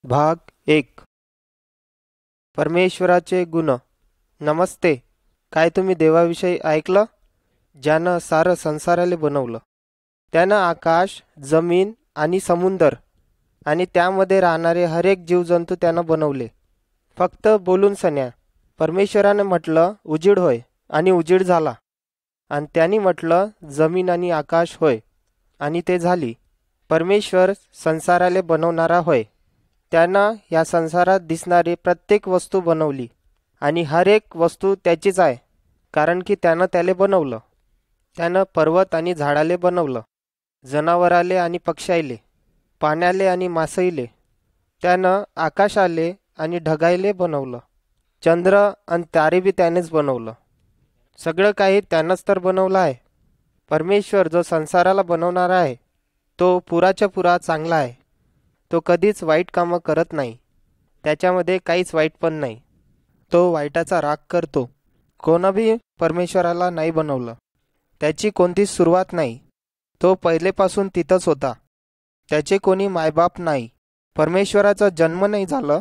भाग 1. परमेश्वराचे गुण. नमस्ते. काय तुम्ही देवाविषयी ऐकलं? ज्यानं सारं संसाराले बनवलं. त्यानं आकाश, जमीन आणि समुद्र आणि त्यामध्ये राहणारे हर एक जीवजंतू त्यानं बनवले. फक्त बोलून सन्या. परमेश्वराने म्हटलं उजीड होय आणि उजीड झाला. आणि त्यांनी म्हटलं जमीन आणि आकाश होय आणि ते झाली. परमेश्वर संसाराले बनवणारा होय. त्यानं या संसारात दिसणारी प्रत्येक वस्तू बनवली आणि हर एक वस्तू त्याचीच आहे, कारण की त्यानं त्याले बनवलं. त्यानं पर्वत आणि झाडाले बनवलं, जनावराले आणि पक्ष्याले, पाण्याले आणि मासईले. त्यानं आकाशाले आणि ढगायले बनवलं. चंद्र आणि तारे बी त्यानेच बनवलं. सगळं काही त्यानंच तर बनवलं आहे. परमेश्वर जो संसाराला बनवणारा आहे तो पुराच्या पुरा चांगला आहे. तो कधीच वाईट कामं करत नाही. त्याच्यामध्ये काहीच वाईट पण नाही. तो वाईटाचा राग करतो. कोणाबी परमेश्वराला नाही बनवलं. त्याची कोणतीच सुरुवात नाही. तो पहिलेपासून तिथंच होता. त्याचे कोणी मायबाप नाही. परमेश्वराचा जन्म नाही झालं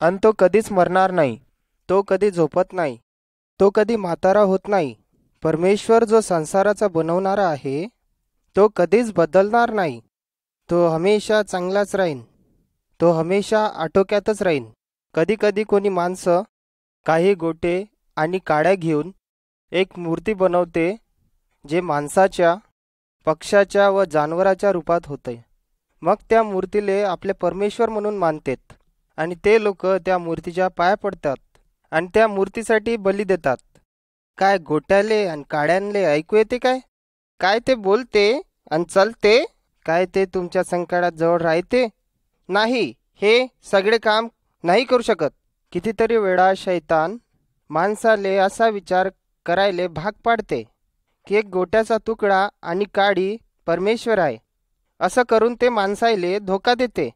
आणि तो कधीच मरणार नाही. तो कधी झोपत नाही. तो कधी म्हातारा होत नाही. परमेश्वर जो संसाराचा बनवणारा आहे तो कधीच बदलणार नाही. तो हमेशा चांगलाच राहीन. तो हमेशा आटोक्यातच राहीन. कधी कधी कोणी माणसं काही गोटे आणि काड्या घेऊन एक मूर्ती बनवते जे माणसाच्या, पक्ष्याच्या व जनावराच्या रूपात होते. मग त्या मूर्तीले आपले परमेश्वर म्हणून मानतात आणि ते लोक त्या मूर्तीच्या पाया पडतात आणि त्या मूर्तीसाठी बली देतात. काय गोट्याले आणि काड्यांले ऐकू येते काय? काय ते बोलते आणि चलते? काय ते तुमच्या संकटात जवळ राहते? नाही, हे सगळे काम नाही करू शकत. कितीतरी वेळा शैतान माणसाले असा विचार करायले भाग पाडते की एक गोट्याचा तुकडा आणि काडी परमेश्वर आहे. असं करून ते माणसाले धोका देते.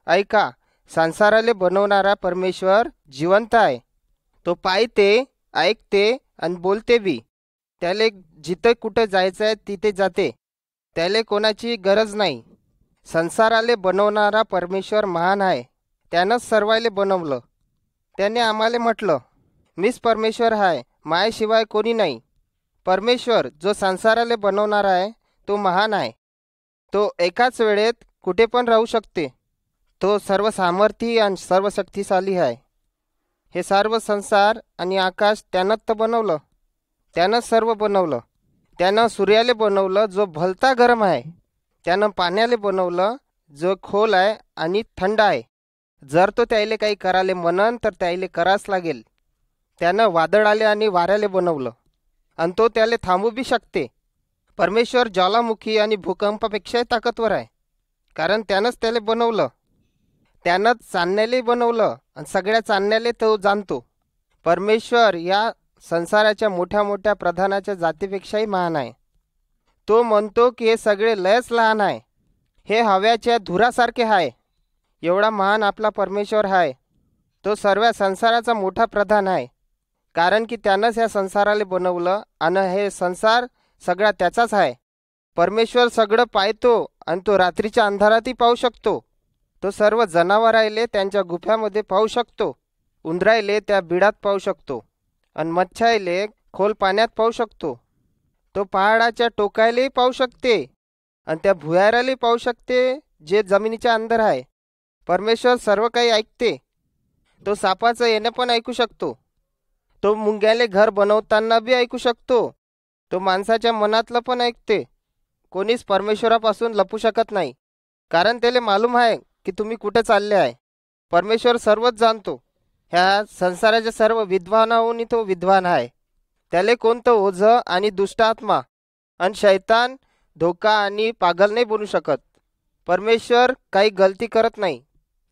ऐका, संसाराले बनवणारा परमेश्वर जिवंत आहे. तो पाहते, ऐकते आणि बोलते बी. त्याले जिथे कुठे जायचं आहे तिथे जाते. त्याले कोणाची गरज नाही. संसाराले बनवणारा परमेश्वर महान आहे. त्यानंच सर्वाले बनवलं. त्याने आम्हाला म्हटलं मीच परमेश्वर आहे, मायाशिवाय कोणी नाही. परमेश्वर जो संसाराले बनवणारा आहे तो महान आहे. तो एकाच वेळेत कुठे पण राहू शकते. तो सर्व सामर्थी आणि सर्व शक्तिशाली आहे. हे सर्व संसार आणि आकाश त्यानंच तर बनवलं. त्यानं सर्व बनवलं. त्यानं सूर्याले बनवलं जो भलता गरम आहे. त्यानं पाण्याले बनवलं जो खोल आहे आणि थंड आहे. जर तो त्याले काही करायले म्हणन तर त्याले करावंच लागेल. त्यानं वादळाले आणि वाऱ्याले बनवलं आणि तो त्याले थांबू बी शकते. परमेश्वर ज्वालामुखी आणि भूकंपापेक्षाही ताकदवर आहे, कारण त्यानंच त्याले बनवलं. त्यानंच चांदण्याले बनवलं आणि सगळ्या चांदण्याले तो जाणतो. परमेश्वर या संसाराच्या मोठ्या मोठ्या प्रधानाच्या जातीपेक्षाही महान आहे. तो म्हणतो की हे सगळे लयच लहान आहे. हे हव्याच्या धुरासारखे आहे. एवढा महान आपला परमेश्वर आहे. तो सर्व संसाराचा मोठा प्रधान आहे, कारण की त्यानंच या संसाराला बनवलं आणि हे संसार सगळा त्याचाच आहे. परमेश्वर सगळं पाहतो आणि तो रात्रीच्या अंधारातही पाहू शकतो. तो सर्व जनावरायले त्यांच्या गुफ्यामध्ये पाहू शकतो. उंदरायले त्या बिडात पाहू शकतो आणि मच्छायले खोल पाण्यात पाहू शकतो. तो पहाडाच्या टोकायलाही पाहू शकते आणि त्या भुयारालाही पाहू शकते जे जमिनीच्या अंदर आहे. परमेश्वर सर्व काही ऐकते. तो सापाचं येणं पण ऐकू शकतो. तो मुंग्याले घर बनवताना बी ऐकू शकतो. तो माणसाच्या मनातलं पण ऐकते. कोणीच परमेश्वरापासून लपू शकत नाही, कारण त्याला मालूम आहे की तुम्ही कुठे चालले आहे. परमेश्वर सर्वच जाणतो. ह्या संसाराच्या सर्व विद्वानाहून तो विद्वान आहे. त्याले कोणतं ओझं आणि दुष्ट आत्मा आणि शैतान धोका आणि पागल नाही बनू शकत. परमेश्वर काही गलती करत नाही.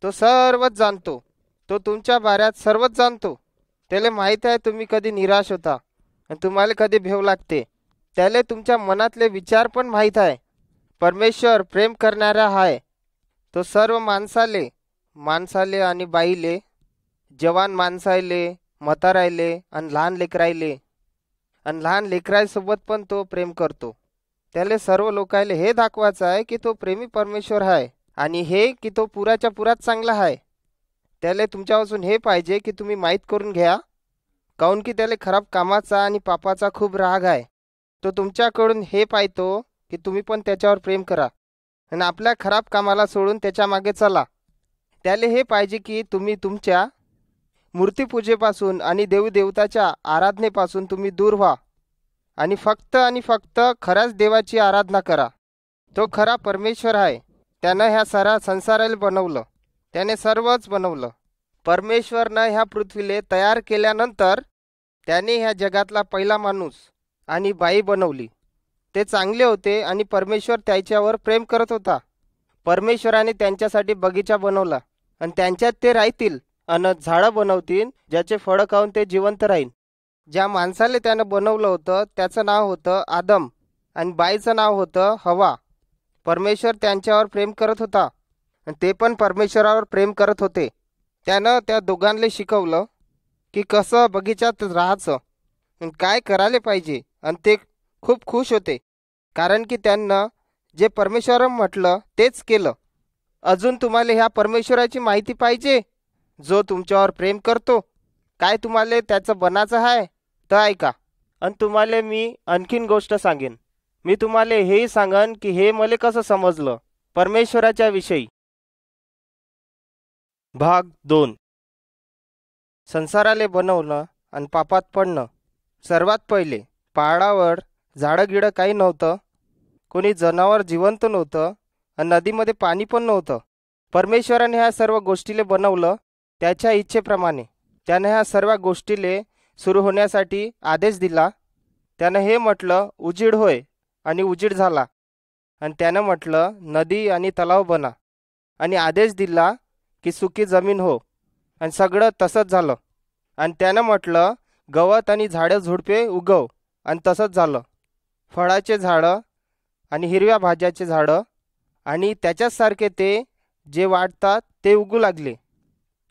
तो सर्वच जाणतो. तो तुमच्या बाऱ्यात सर्वच जाणतो. त्याला माहीत आहे तुम्ही कधी निराश होता आणि तुम्हाला कधी भेव लागते. त्याला तुमच्या मनातले विचार पण माहीत आहे. परमेश्वर प्रेम करणारा आहे. तो सर्व माणसाले आणि बाईले, जवान माणसाले, म्हातारायले आणि लहान लेकरायले आणि लहान लेकरायसोबत पण तो प्रेम करतो. त्याला सर्व लोकायले हे दाखवायचं आहे की तो प्रेमी परमेश्वर आहे आणि हे की तो पुराच्या पुरात चांगला आहे. त्याला तुमच्यापासून हे पाहिजे की तुम्ही माहीत करून घ्या, काऊन की त्याला खराब कामाचा आणि पापाचा खूप राग आहे. तो तुमच्याकडून हे पाहतो की तुम्ही पण त्याच्यावर प्रेम करा आणि आपल्या खराब कामाला सोडून त्याच्या मागे चला. त्याला हे पाहिजे की तुम्ही तुमच्या मूर्तीपूजेपासून आणि देवदेवताच्या आराधनेपासून तुम्ही दूर व्हा आणि फक्त खऱ्याच देवाची आराधना करा. तो खरा परमेश्वर आहे. त्यानं ह्या साऱ्या संसाराला बनवलं, त्याने सर्वच बनवलं. परमेश्वरनं ह्या पृथ्वीले तयार केल्यानंतर त्याने ह्या जगातला पहिला माणूस आणि बाई बनवली. ते चांगले होते आणि परमेश्वर त्याच्यावर प्रेम करत होता. परमेश्वराने त्यांच्यासाठी बगीचा बनवला आणि त्यांच्यात ते राहतील आणि झाडं बनवतील ज्याचे फळं खाऊन ते जिवंत राहील. ज्या माणसाला त्यानं बनवलं होतं त्याचं नाव होतं आदम आणि बाईचं नाव होतं हवा. परमेश्वर त्यांच्यावर प्रेम करत होता आणि ते पण परमेश्वरावर प्रेम करत होते. त्यानं त्या दोघांना शिकवलं की कसं बगीचात राहायचं आणि काय करायला पाहिजे, आणि ते खूप खुश होते कारण की त्यांना जे परमेश्वर म्हटलं तेच केलं. अजून तुम्हाला ह्या परमेश्वराची माहिती पाहिजे जो तुमच्यावर प्रेम करतो, काय तुम्हाला त्याचं बनायचं आहे तर ऐका. आणि तुम्हाला मी आणखीन गोष्ट सांगेन. मी तुम्हाला हेही सांगन की हे मला कसं समजलं परमेश्वराच्या विषयी. भाग 2. संसाराले बनवलं आणि पापात पडणं. सर्वात पहिले पहाडावर झाडं गिडं काही नव्हतं, कोणी जनावर जिवंत नव्हतं आणि नदीमध्ये पाणी पण नव्हतं. परमेश्वराने ह्या सर्व गोष्टीले बनवलं त्याच्या इच्छेप्रमाणे. त्याने ह्या सर्व गोष्टीले सुरू होण्यासाठी आदेश दिला. त्यानं हे म्हटलं उजीड होय आणि उजीड झाला. आणि त्यानं म्हटलं नदी आणि तलाव बना आणि आदेश दिला की सुकी जमीन हो, आणि सगळं तसंच झालं. आणि त्यानं म्हटलं गवत आणि झाडं झुडपे उगव, आणि तसंच झालं. फळाचे झाडं आणि हिरव्या भाज्याचे झाडं आणि त्याच्यासारखे ते जे वाढतात ते उगू लागले.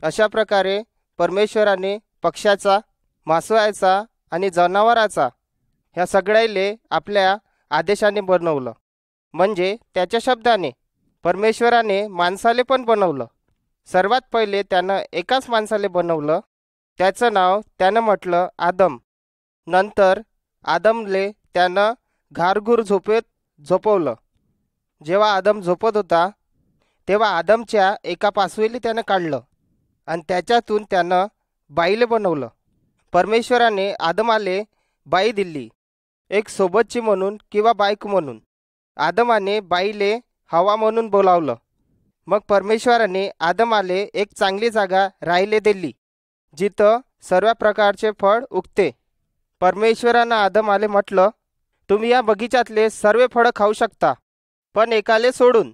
अशा प्रकारे परमेश्वराने पक्ष्याचा, मासोळ्याचा आणि जनावराचा ह्या सगळ्याले आपल्या आदेशाने बनवलं. म्हणजे त्याच्या शब्दाने. परमेश्वराने माणसाले पण बनवलं. सर्वात पहिले त्यानं एकाच माणसाले बनवलं, त्याचं नाव त्यानं म्हटलं आदम. नंतर आदमले त्यानं घारघूर झोपेत झोपवलं. जेव्हा आदम झोपत होता तेव्हा आदमच्या एका पासवीले त्यानं काढलं आणि त्याच्यातून त्यानं बाईले बनवलं. परमेश्वराने आदमाले बाई दिली, एक सोबतची म्हणून किंवा बायको म्हणून. आदमाने बाईले हवा म्हणून बोलावलं. मग परमेश्वराने आदमाले एक चांगली जागा राहिले दिली जिथं सर्व प्रकारचे फळ उगते. परमेश्वरानं आदमाले म्हटलं तुम्ही या बगीच्यातले सर्व फळं खाऊ शकता, पण एकाले सोडून,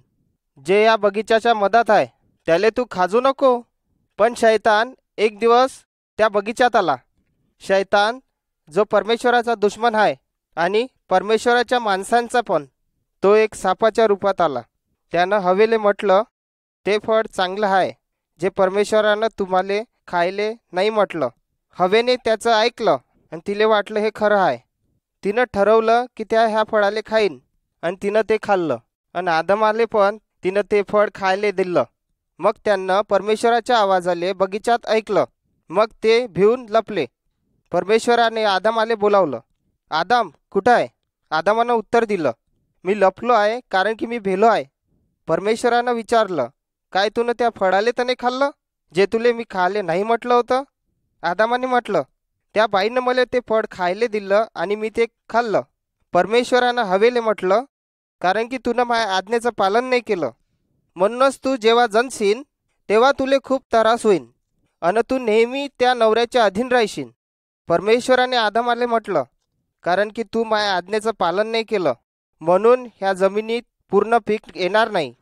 जे या बगीच्याच्या मधात आहे त्याले तू खाजू नको. पण शैतान एक दिवस त्या बगीच्यात आला. शैतान जो परमेश्वराचा दुश्मन आहे आणि परमेश्वराच्या माणसांचा पण, तो एक सापाच्या रूपात आला. त्यानं हवेले म्हटलं ते फळ चांगलं आहे जे परमेश्वरानं तुम्हाला खायले नाही म्हटलं. हवेने त्याचं ऐकलं आणि तिले वाटलं हे खरं आहे. तिनं ठरवलं की त्या ह्या फळाले खाईन आणि तिनं ते खाल्लं. आणि आदमाले पण तिनं ते फळ खायला दिलं. मग त्यांना परमेश्वराच्या आवाजाले बगीचात ऐकलं. मग ते भिवून लपले. परमेश्वराने आदमाले बोलावलं, आदम कुठं आहे? आदमानं उत्तर दिलं, मी लपलो आहे कारण की मी भेलो आहे. परमेश्वरानं विचारलं, काय तुनं त्या फळाले तर नाही खाल्लं जे तुले मी खायले नाही म्हटलं होतं? आदमाने म्हटलं, त्या बाईनं मला ते फळ खायले दिलं आणि मी ते खाल्लं. परमेश्वरानं हवेले म्हटलं, कारण की तुनं माझ्या आज्ञेचं पालन नाही केलं, म्हणूनच तू जेव्हा जणशील तेव्हा तुले खूप त्रास होईल आणि तू नेहमी त्या नवऱ्याच्या अधीन राहशील. परमेश्वराने आदमाले म्हटलं, कारण की तू माझ्या आज्ञेचं पालन नाही केलं म्हणून ह्या जमिनीत पूर्ण पीक येणार नाही.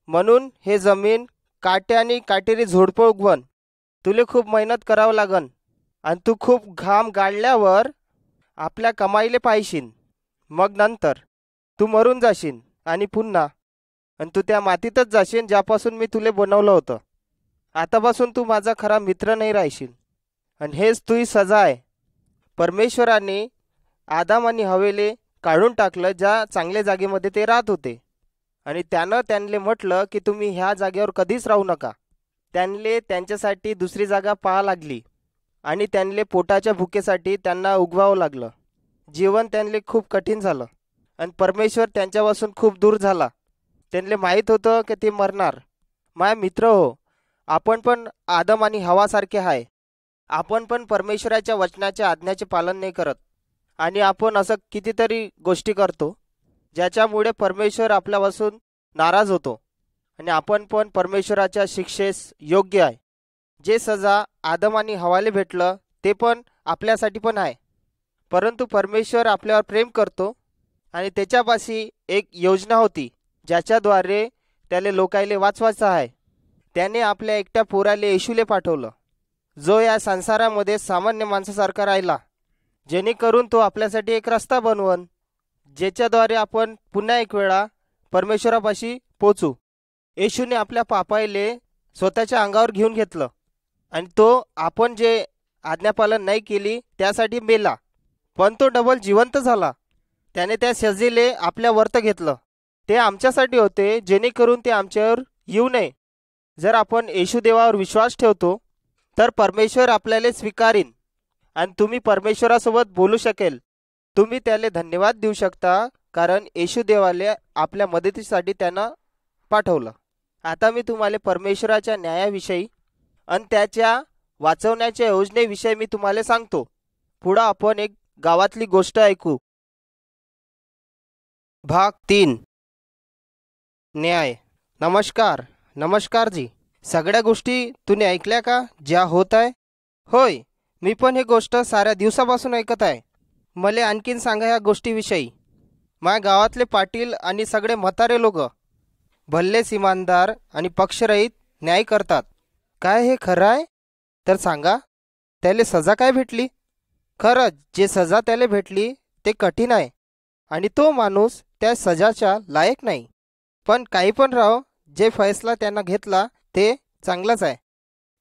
म्हणून हे जमीन काट्याने काटेरी झोडपं उगवन. तुले खूप मेहनत करावं लागन आणि तू खूप घाम गाळल्यावर आपल्या कमाईले पाहिशील. मग नंतर तू मरून जाशील आणि पुन्हा आणि तू त्या मातीतच जाशील ज्यापासून मी तुले बनवलं होतं. आतापासून तू माझा खरा मित्र नाही राहशील आणि हेच तुझी सजा आहे. परमेश्वराने आदम आणि हवेले काढून टाकलं ज्या चांगल्या जागेमध्ये ते राहत होते आणि त्यानं त्यांना म्हटलं की तुम्ही ह्या जागेवर कधीच राहू नका. त्यांना त्यांच्यासाठी दुसरी जागा पाहा लागली आणि त्यांना पोटाच्या भुकेसाठी त्यांना उगवावं लागलं. जीवन त्यांना खूप कठीण झालं आणि परमेश्वर त्यांच्यापासून खूप दूर झाला. त्यांना माहीत होतं की ते मरणार. माझे मित्र हो, आपण पण आदम आणि हवासारखे आहे. आपण पण परमेश्वराच्या वचनाच्या आज्ञाचे पालन नाही करत आणि आपण असं कितीतरी गोष्टी करतो ज्याच्यामुळे परमेश्वर आपल्यापासून नाराज होतो आणि आपण पण परमेश्वराच्या शिक्षेस योग्य आहे. जे सजा आदम आणि हवाले भेटलं ते पण आपल्यासाठी पण आहे. परंतु परमेश्वर आपल्यावर प्रेम करतो आणि त्याच्यापाशी एक योजना होती ज्याच्याद्वारे त्याला लोकायले वाचवायचं आहे. त्याने आपल्या एकट्या पोराले येशूले पाठवलं, जो या संसारामध्ये सामान्य माणसासारखा राहिला, जेणेकरून तो आपल्यासाठी एक रस्ता बनवून ज्याच्याद्वारे आपण पुन्हा एक वेळा परमेश्वरापाशी पोचू. येशूने आपल्या पापायले स्वतःच्या अंगावर घेऊन घेतलं आणि तो आपण जे आज्ञापालन नाही केली त्यासाठी मेला, पण तो डबल जिवंत झाला. त्याने त्या सजेले आपल्या वर्त घेतलं. ते आमच्यासाठी होते जेणेकरून ते आमच्यावर येऊ नये. जर आपण येशू देवावर विश्वास ठेवतो तर परमेश्वर आपल्याला स्वीकारीन आणि तुम्ही परमेश्वरासोबत बोलू शकेल. तुम्ही त्याला धन्यवाद देऊ शकता कारण येशू देवाले आपल्या मदतीसाठी त्यांना पाठवलं. आता मी तुम्हाला परमेश्वराच्या न्यायाविषयी आणि त्याच्या वाचवण्याच्या योजनेविषयी मी तुम्हाला सांगतो. पुढं आपण एक गावातली गोष्ट ऐकू. भाग 3. न्याय. नमस्कार जी. सगळ्या गोष्टी तुम्ही ऐकल्या का ज्या होत आहे? होय, मी पण ही गोष्ट साऱ्या दिवसापासून ऐकत आहे. मला आणखीन सांगा ह्या गोष्टीविषयी. माझ्या गावातले पाटील आणि सगळे म्हातारे लोक भल्लेच इमानदार आणि पक्षरहित न्याय करतात. काय हे खरं आहे? तर सांगा, त्याला सजा काय भेटली? खरंच जे सजा त्याला भेटली ते कठीण आहे आणि तो माणूस त्या सजाच्या लायक नाही. पण काही पण राहो, जे फैसला त्यांना घेतला ते चांगलंच आहे.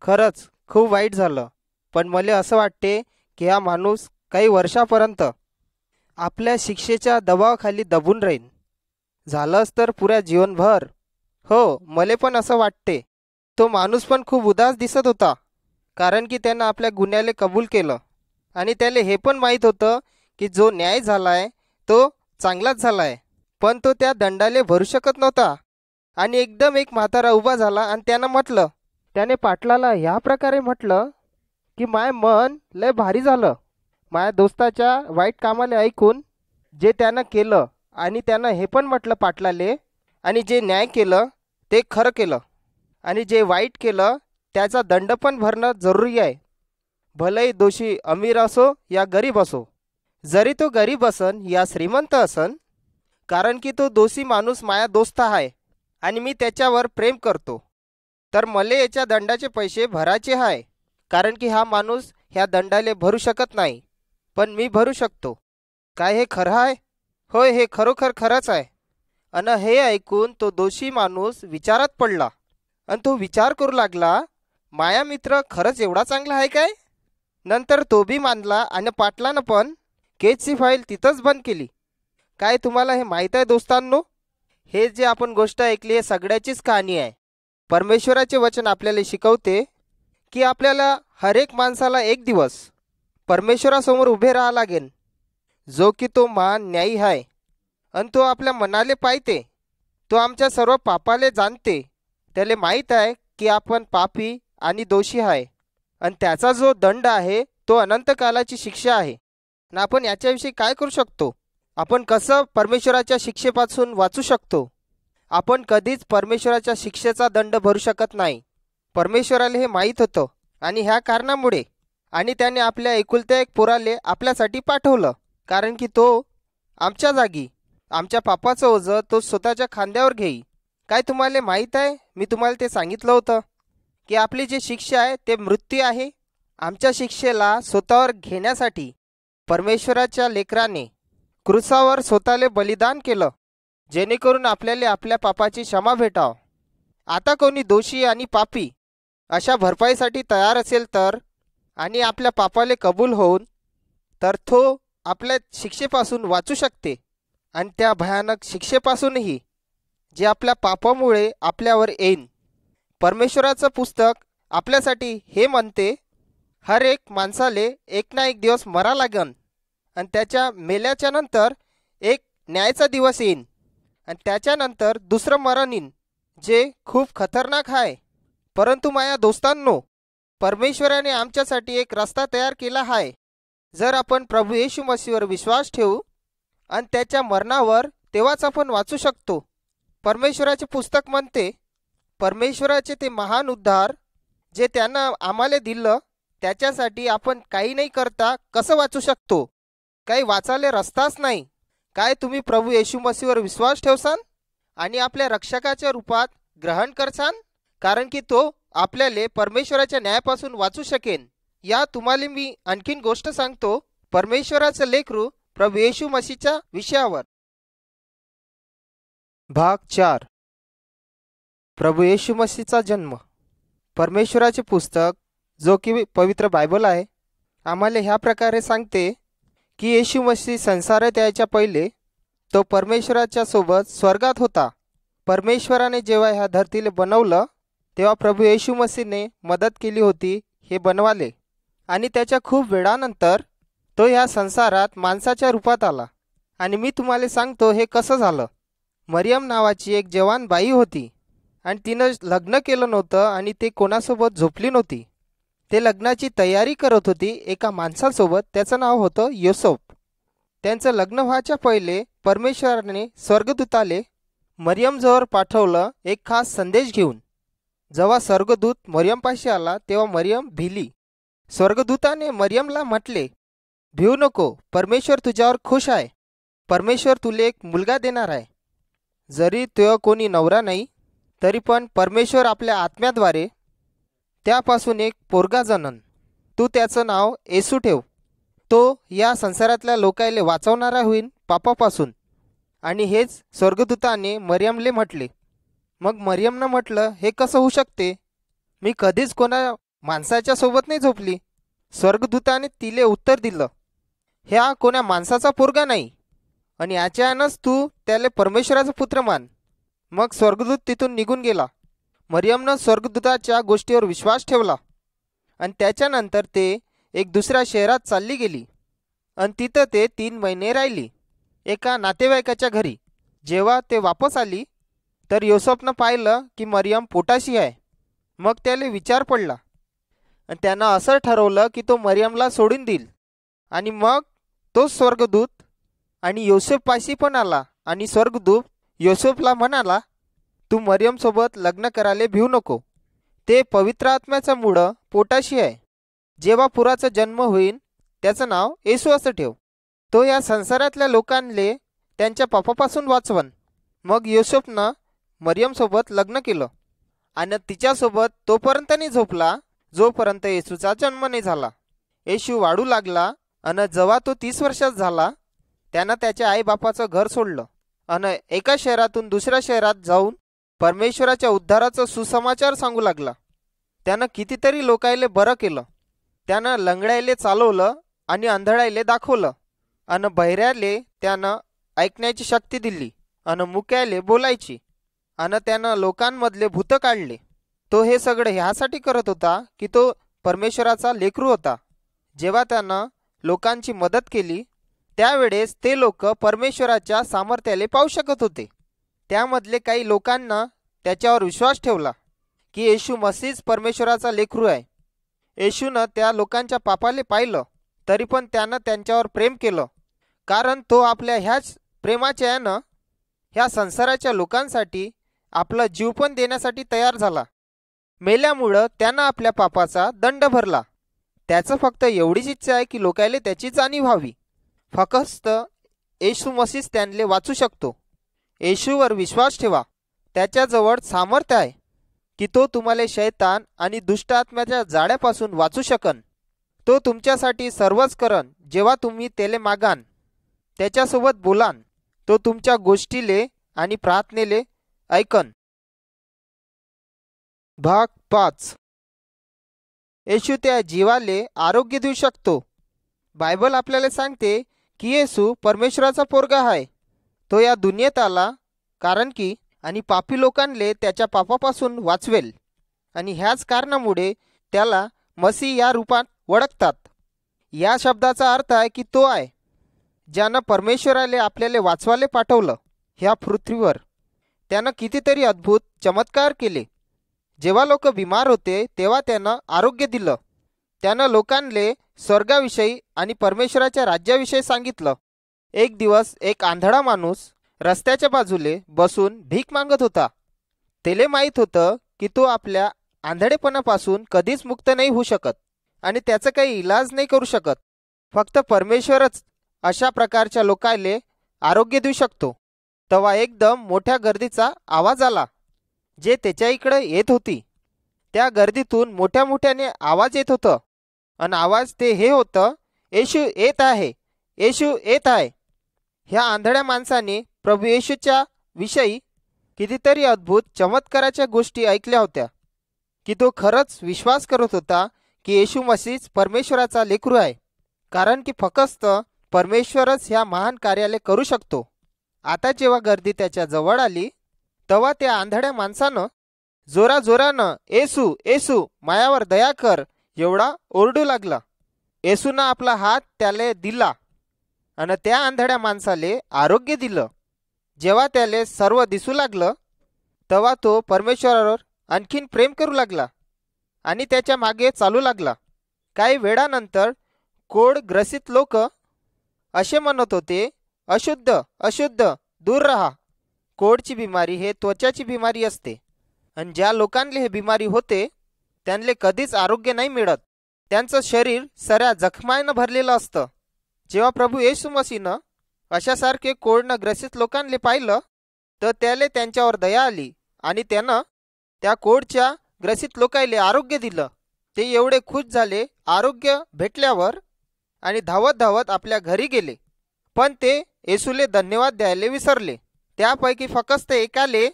खरंच खूप वाईट झालं, पण मला असं वाटते की हा माणूस काही वर्षापर्यंत आपल्या शिक्षेच्या दबावाखाली दबून राहील. झालंच तर पुऱ्या जीवनभर. हो, मला पण असं वाटते. तो माणूस पण खूप उदास दिसत होता कारण की त्यानं आपल्या गुन्ह्याला कबूल केलं आणि त्याला हे पण माहीत होतं की जो न्याय झाला आहे तो चांगलाच झाला आहे. पण तो त्या दंडाले भरू शकत नव्हता आणि एकदम एक म्हातारा उभा झाला आणि त्याने पाटलाला ह्या प्रकारे म्हटलं की माय मन लय भारी झालं. माझ्या दोस्ताच्या वाईट कामाला ऐकून जे त्यानं केलं आणि त्यानं हे पण म्हटलं पाटलाले आणि जे न्याय केलं ते खरं केलं आणि जे वाईट केलं त्याचा दंड पण भरणं जरुरी आहे. भलेही दोषी अमीर असो या गरीब असो, जरी तो गरीब असन या श्रीमंत असन, कारण की तो दोषी माणूस माझा दोस्त आहे आणि मी त्याच्यावर प्रेम करतो, तर मला याच्या दंडाचे पैसे भरायचे आहे. कारण की हा माणूस ह्या दंडाले भरू शकत नाही, पण मी भरू शकतो. काय हे खरं आहे? होय, हे खरोखर खरंच आहे. अन हे ऐकून तो दोषी माणूस विचारात पडला आणि तो विचार करू लागला, माया मित्र खरंच एवढा चांगला आहे काय? नंतर तो बी मानला आणि पाटलानं पण केसची फाईल तिथंच बंद केली. काय तुम्हाला हे माहीत आहे दोस्तांनो? हे जे आपण गोष्ट ऐकली हे सगळ्याचीच कहाणी आहे. परमेश्वराचे वचन आपल्याला शिकवते की आपल्याला हर एक माणसाला एक दिवस परमेश्वरासमोर उभे राहा लागेल, जो की तो महान न्यायी आहे आणि तो आपल्या मनाले पाहते. तो आमच्या सर्व पापाले जाणते. त्याला माहीत आहे की आपण पापी आणि दोषी आहे आणि त्याचा जो दंड आहे तो अनंत कालाची शिक्षा आहे. आणि आपण याच्याविषयी काय करू शकतो? आपण कसं परमेश्वराच्या शिक्षेपासून वाचू शकतो? आपण कधीच परमेश्वराच्या शिक्षेचा दंड भरू शकत नाही. परमेश्वराला हे माहीत होतं आणि ह्या कारणामुळे आणि त्याने आपल्या एकुलत्या एक पोराले आपल्यासाठी पाठवलं, कारण की तो आमच्या जागी आमच्या पापाचं ओझं तो स्वतःच्या खांद्यावर घेई. काय तुम्हाला माहीत आहे? मी तुम्हाला ते सांगितलं होतं की आपली जी शिक्षा आहे ते मृत्यू आहे. आमच्या शिक्षेला स्वतःवर घेण्यासाठी परमेश्वराच्या लेकराने क्रूसावर स्वतःले बलिदान केलं, जेणेकरून आपल्याला आपल्या पापाची क्षमा भेटाव. आता कोणी दोषी आणि पापी अशा भरपाईसाठी तयार असेल तर आणि आपल्या पापाले कबूल होऊन तर तो आपल्या शिक्षेपासून वाचू शकते आणि त्या भयानक शिक्षेपासूनही जे आपल्या पापामुळे आपल्यावर येईन परमेश्वराचं पुस्तक आपल्यासाठी हे म्हणते, हर एक माणसाले एक ना एक दिवस मरा लागन आणि त्याच्या मेल्याच्या नंतर एक न्यायचा दिवस येईन आणि त्याच्यानंतर दुसरं मरण येईन जे खूप खतरनाक आहे. परंतु माझ्या दोस्तांनो, परमेश्वराने आमच्यासाठी एक रस्ता तयार केला आहे. जर आपण प्रभू येशू मसीहवर विश्वास ठेवू आणि त्याच्या मरणावर, तेव्हाच आपण वाचू शकतो. परमेश्वराचे पुस्तक म्हणते, परमेश्वराचे ते महान उद्धार जे त्यानं आम्हाला दिलं त्याच्यासाठी आपण काही नाही करता कसं वाचू शकतो? काही वाचायला रस्ताच नाही. काय तुम्ही प्रभू येशू मसीहवर विश्वास ठेवसान आणि आपल्या रक्षकाच्या रूपात ग्रहण करसान? कारण की तो आपल्याला परमेश्वराच्या न्यायापासून वाचू शकेन. या तुम्हाला मी आणखीन गोष्ट सांगतो परमेश्वराचं लेकरू प्रभू येशू मसीहच्या विषयावर. भाग 4. प्रभू येशू मसीहचा जन्म. परमेश्वराचे पुस्तक जो की पवित्र बायबल आहे आम्हाला ह्या प्रकारे सांगते की येशू मसीह संसारात यायच्या पहिले तो परमेश्वराच्या सोबत स्वर्गात होता. परमेश्वराने जेव्हा ह्या धरतीला बनवलं तेव्हा प्रभू येशू मसीहने मदत केली होती हे बनवाले आणि त्याच्या खूप वेळानंतर तो ह्या संसारात माणसाच्या रूपात आला. आणि मी तुम्हाला सांगतो हे कसं झालं. मरियम नावाची एक जवान बाई होती आणि तिनं लग्न केलं नव्हतं आणि ते कोणासोबत झोपली नव्हती. ते लग्नाची तयारी करत होती एका माणसासोबत, त्याचं नाव होतं योसेफ. त्यांचं लग्न व्हायच्या पहिले परमेश्वराने स्वर्गदूताले मरियमजवळ पाठवलं एक खास संदेश घेऊन. जेव्हा स्वर्गदूत मरियमपाशी आला तेव्हा मरियम भिली. स्वर्गदूताने मरियमला म्हटले, भिऊ नको, परमेश्वर तुझ्यावर खुश आहे. परमेश्वर तुला एक मुलगा देणार आहे. जरी तो कोणी नवरा नाही तरी पण परमेश्वर आपल्या आत्म्याद्वारे त्यापासून एक पोरगा जनन. तू त्याचं नाव येशू ठेव. तो या संसारातल्या लोकायले वाचवणारा होईन पापापासून. आणि हेच स्वर्गदूताने मरियमले म्हटले. मग मरियमनं म्हटलं, हे कसं होऊ शकते? मी कधीच कोणा माणसाच्या सोबत नाही झोपली. स्वर्गदूताने तिले उत्तर दिलं, ह्या कोण्या माणसाचा पोरगा नाही आणि याच्यानंच तू त्याला परमेश्वराचा पुत्र मान. मग स्वर्गदूत तिथून निघून गेला. मरियमनं स्वर्गदूताच्या गोष्टीवर विश्वास ठेवला आणि त्याच्यानंतर ते एक दुसऱ्या शहरात चालली गेली आणि तिथं ते 3 महिने राहिली एका नातेवाईकाच्या घरी. जेव्हा ते वापस आली तर योसेफनं पाहिलं की मरियम पोटाशी आहे. मग त्याला विचार पडला आणि त्यानं असं ठरवलं की तो मरियमला सोडून देईल. आणि मग तो स्वर्गदूत आणि योसेफपाशी पण आला आणि स्वर्गदूत योसेफला म्हणाला, तू मरियमसोबत लग्न करायला भिऊ नको. ते पवित्र आत्म्याचं मुळं पोटाशी आहे. जेव्हा पुराचा जन्म होईल त्याचं नाव येशू असं ठेव. तो या संसारातल्या लोकांले त्यांच्या पापापासून वाचवन. मग योसेफनं मरियमसोबत लग्न केलं आणि तिच्यासोबत तोपर्यंत नाही झोपला जोपर्यंत येशूचा जन्म नाही झाला. येशू वाढू लागला आणि जेव्हा तो 30 वर्षाचा झाला त्यानं त्याच्या आईबापाचं घर सोडलं आणि एका शहरातून दुसऱ्या शहरात जाऊन परमेश्वराच्या उद्धाराचं सुसमाचार सांगू लागला. त्यानं कितीतरी लोकायले बरं केलं. त्यानं लंगड्याले चालवलं आणि आंधळायले दाखवलं आणि बहिऱ्याले त्यानं ऐकण्याची शक्ती दिली आणि मुक्याले बोलायची आणि त्यानं लोकांमधले भूत काढले. तो हे सगळं ह्यासाठी करत होता की तो परमेश्वराचा लेकरू होता. जेव्हा त्यानं लोकांची मदत केली त्यावेळेस ते लोक परमेश्वराच्या सामर्थ्याले पाहू शकत होते. त्यामधले काही लोकांना त्याच्यावर विश्वास ठेवला की येशू मसीहच परमेश्वराचा लेकरू आहे. येशूनं त्या लोकांच्या पापाले पाहिलं तरी पण त्यानं त्यांच्यावर प्रेम केलं, कारण तो आपल्या ह्याच प्रेमाच्या यानं ह्या संसाराच्या लोकांसाठी आपला जीव पण देण्यासाठी तयार झाला. मेल्यामुळं त्यानं आपल्या पापाचा दंड भरला. त्याचं फक्त एवढीच इच्छा आहे की लोकायले त्याची जाणीव व्हावी. फक्त येशू मसीह त्यांना वाचू शकतो. येशूवर विश्वास ठेवा. त्याच्याजवळ सामर्थ्य आहे की तो तुम्हाला शैतान आणि दुष्ट आत्म्याच्या जाळ्यापासून वाचू शकन. तो तुमच्यासाठी सर्वच करन जेव्हा तुम्ही त्याले मागान, त्याच्यासोबत बोलान. तो तुमच्या गोष्टीले आणि प्रार्थनेले ऐकन. भाग 5. येशू त्या जीवाले आरोग्य देऊ शकतो. बायबल आपल्याला सांगते की येशू परमेश्वराचा पोरगा आहे. तो या दुनियेत आला कारण की आणि पापी लोकांले त्याच्या पापापासून वाचवेल. आणि ह्याच कारणामुळे त्याला मसीह या रूपात ओळखतात. या शब्दाचा अर्थ आहे की तो आहे ज्यानं परमेश्वराले आपल्याला वाचवाले पाठवलं ह्या पृथ्वीवर. त्यानं कितीतरी अद्भुत चमत्कार केले. जेव्हा लोक बिमार होते तेव्हा त्यानं आरोग्य दिलं. त्यानं लोकांले स्वर्गाविषयी आणि परमेश्वराच्या राज्याविषयी सांगितलं. एक दिवस एक आंधळा माणूस रस्त्याच्या बाजूले बसून भीक मागत होता. त्याले माहीत होतं की तो आपल्या आंधळेपणापासून कधीच मुक्त नाही होऊ शकत आणि त्याचा काही इलाज नाही करू शकत. फक्त परमेश्वरच अशा प्रकारच्या लोकांले आरोग्य देऊ शकतो. तेव्हा एकदम मोठ्या गर्दीचा आवाज आला जे त्याच्या इकडे येत होती. त्या गर्दीतून मोठ्या मोठ्याने आवाज येत होतं आणि आवाज ते हे होतं, येशू येत आहे, येशू येत आहे. ह्या आंधळ्या माणसाने प्रभू येशूच्या विषयी कितीतरी अद्भुत चमत्काराच्या गोष्टी ऐकल्या होत्या की तो खरंच विश्वास करत होता की येशू मसीह परमेश्वराचा लेकरू आहे, कारण की फक्त परमेश्वरच ह्या महान कार्याले करू शकतो. आता जेव्हा गर्दी त्याच्या जवळ आली तेव्हा त्या आंधळ्या माणसानं जोराजोरानं येशू येशू मायावर दया कर एवढा ओरडू लागला. येशूनं आपला हात त्याला दिला आणि त्या आंधळ्या माणसाले आरोग्य दिलं. जेव्हा त्याले सर्व दिसू लागलं तेव्हा तो परमेश्वरावर आणखीन प्रेम करू लागला आणि त्याच्या मागे चालू लागला. काही वेळानंतर कोड ग्रसित लोक असे म्हणत होते, अशुद्ध अशुद्ध दूर राहा. कोडची बिमारी हे त्वचाची बिमारी असते आणि ज्या लोकांना हे बिमारी होते त्यांना कधीच आरोग्य नाही मिळत. त्यांचं शरीर साऱ्या जखमानं भरलेलं असतं. जेव्हा प्रभू येशू मसीहनं अशासारखे कोडनं ग्रसित लोकांना पाहिलं तर त्याला त्यांच्यावर दया आली आणि त्यानं त्या कोडच्या ग्रसित लोकांना आरोग्य दिलं. ते एवढे खुश झाले आरोग्य भेटल्यावर आणि धावत धावत आपल्या घरी गेले. पण ते येशूले धन्यवाद द्यायला विसरले. त्यापैकी फक्त एकाले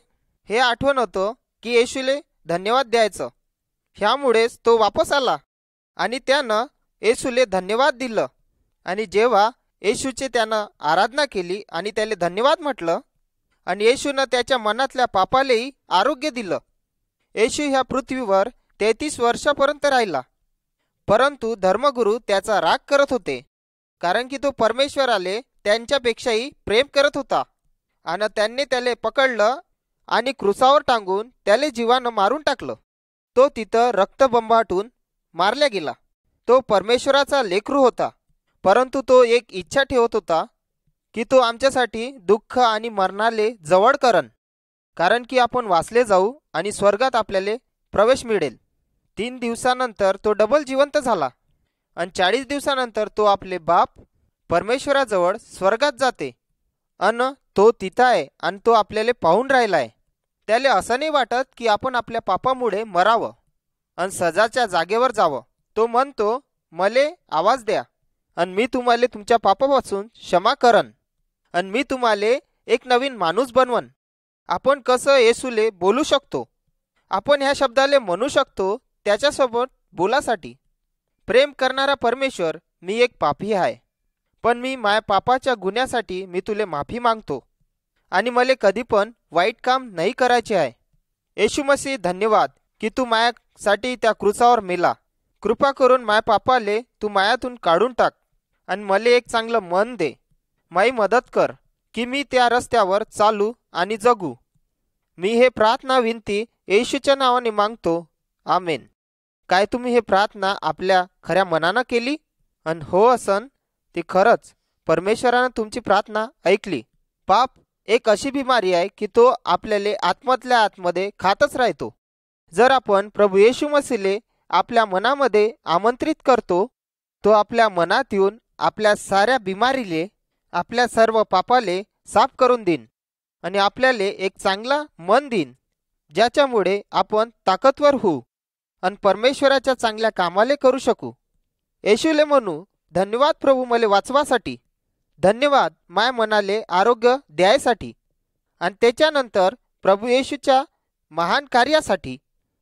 हे आठवण होतं की येशूले धन्यवाद द्यायचं. ह्यामुळेच तो वापस आला आणि त्यानं येशूले धन्यवाद दिलं. आणि जेव्हा येशूचे त्यानं आराधना केली आणि त्याला धन्यवाद म्हटलं आणि येशूनं त्याच्या मनातल्या पापालेही आरोग्य दिलं. येशू ह्या पृथ्वीवर 33 वर्षापर्यंत राहिला, परंतु धर्मगुरू त्याचा राग करत होते, कारण की तो परमेश्वराले त्यांच्यापेक्षाही प्रेम करत होता आणि त्यांनी त्याला पकडलं आणि क्रुसावर टांगून त्याला जीवानं मारून टाकलं. तो तिथं रक्तबंबाटून मारला गेला. तो परमेश्वराचा लेकरू होता, परंतु तो एक इच्छा ठेवत होता की तो आमच्यासाठी दुःख आणि मरणाले जवळ करन, कारण की आपण वाचले जाऊ आणि स्वर्गात आपल्याला प्रवेश मिळेल. 3 दिवसानंतर तो डबल जिवंत झाला आणि 40 दिवसानंतर तो आपले बाप परमेश्वराजवळ स्वर्गात जाते अन तो तिथं आहे आणि तो आपल्याला पाहून राहिला आहे. त्याला असं नाही वाटत की आपण आपल्या पापामुळे मरावं आणि सजाच्या जागेवर जावं. तो म्हणतो, मले आवाज द्या आणि मी तुम्हाला तुमच्या पापापासून क्षमा करन आणि मी तुम्हाला एक नवीन माणूस बनवन. आपण कसं येशूले बोलू शकतो? आपण ह्या शब्दाले म्हणू शकतो त्याच्यासोबत बोलासाठी, प्रेम करणारा परमेश्वर, मी एक पापी आहे, पण मी माझ्या पापाच्या गुन्ह्यासाठी मी तुले माफी मागतो आणि मला कधी पण वाईट काम नाही करायचे आहे. येशू मसीह, धन्यवाद की तू माझ्यासाठी त्या क्रुसावर मेला. कृपा करून माझ्या पापाले तू मायातून काढून टाक आणि मला एक चांगलं मन दे. माई मदत कर की मी त्या रस्त्यावर चालू आणि जगू. मी हे प्रार्थना विनंती येशूच्या नावाने मागतो, आमेन. काय तुम्ही हे प्रार्थना आपल्या खऱ्या मनानं केली? आणि हो असन ती खरंच परमेश्वरानं तुमची प्रार्थना ऐकली. पाप एक अशी बिमारी आहे की तो आपल्याला आतमधल्या आतमध्ये खातच राहतो. जर आपण प्रभू येशू मसीहले आपल्या मनामध्ये आमंत्रित करतो, तो आपल्या मनात येऊन आपल्या साऱ्या बिमारीले, आपल्या सर्व पापाले साफ करून देईन आणि आपल्याला एक चांगला मन देईन, ज्याच्यामुळे आपण ताकदवर होऊ आणि परमेश्वराच्या चांगल्या कामाले करू शकू. येशूले म्हणू, धन्यवाद प्रभू मला वाचवासाठी, धन्यवाद माय मनाले आरोग्य द्यायसाठी आणि त्याच्यानंतर प्रभू येशूच्या महान कार्यासाठी.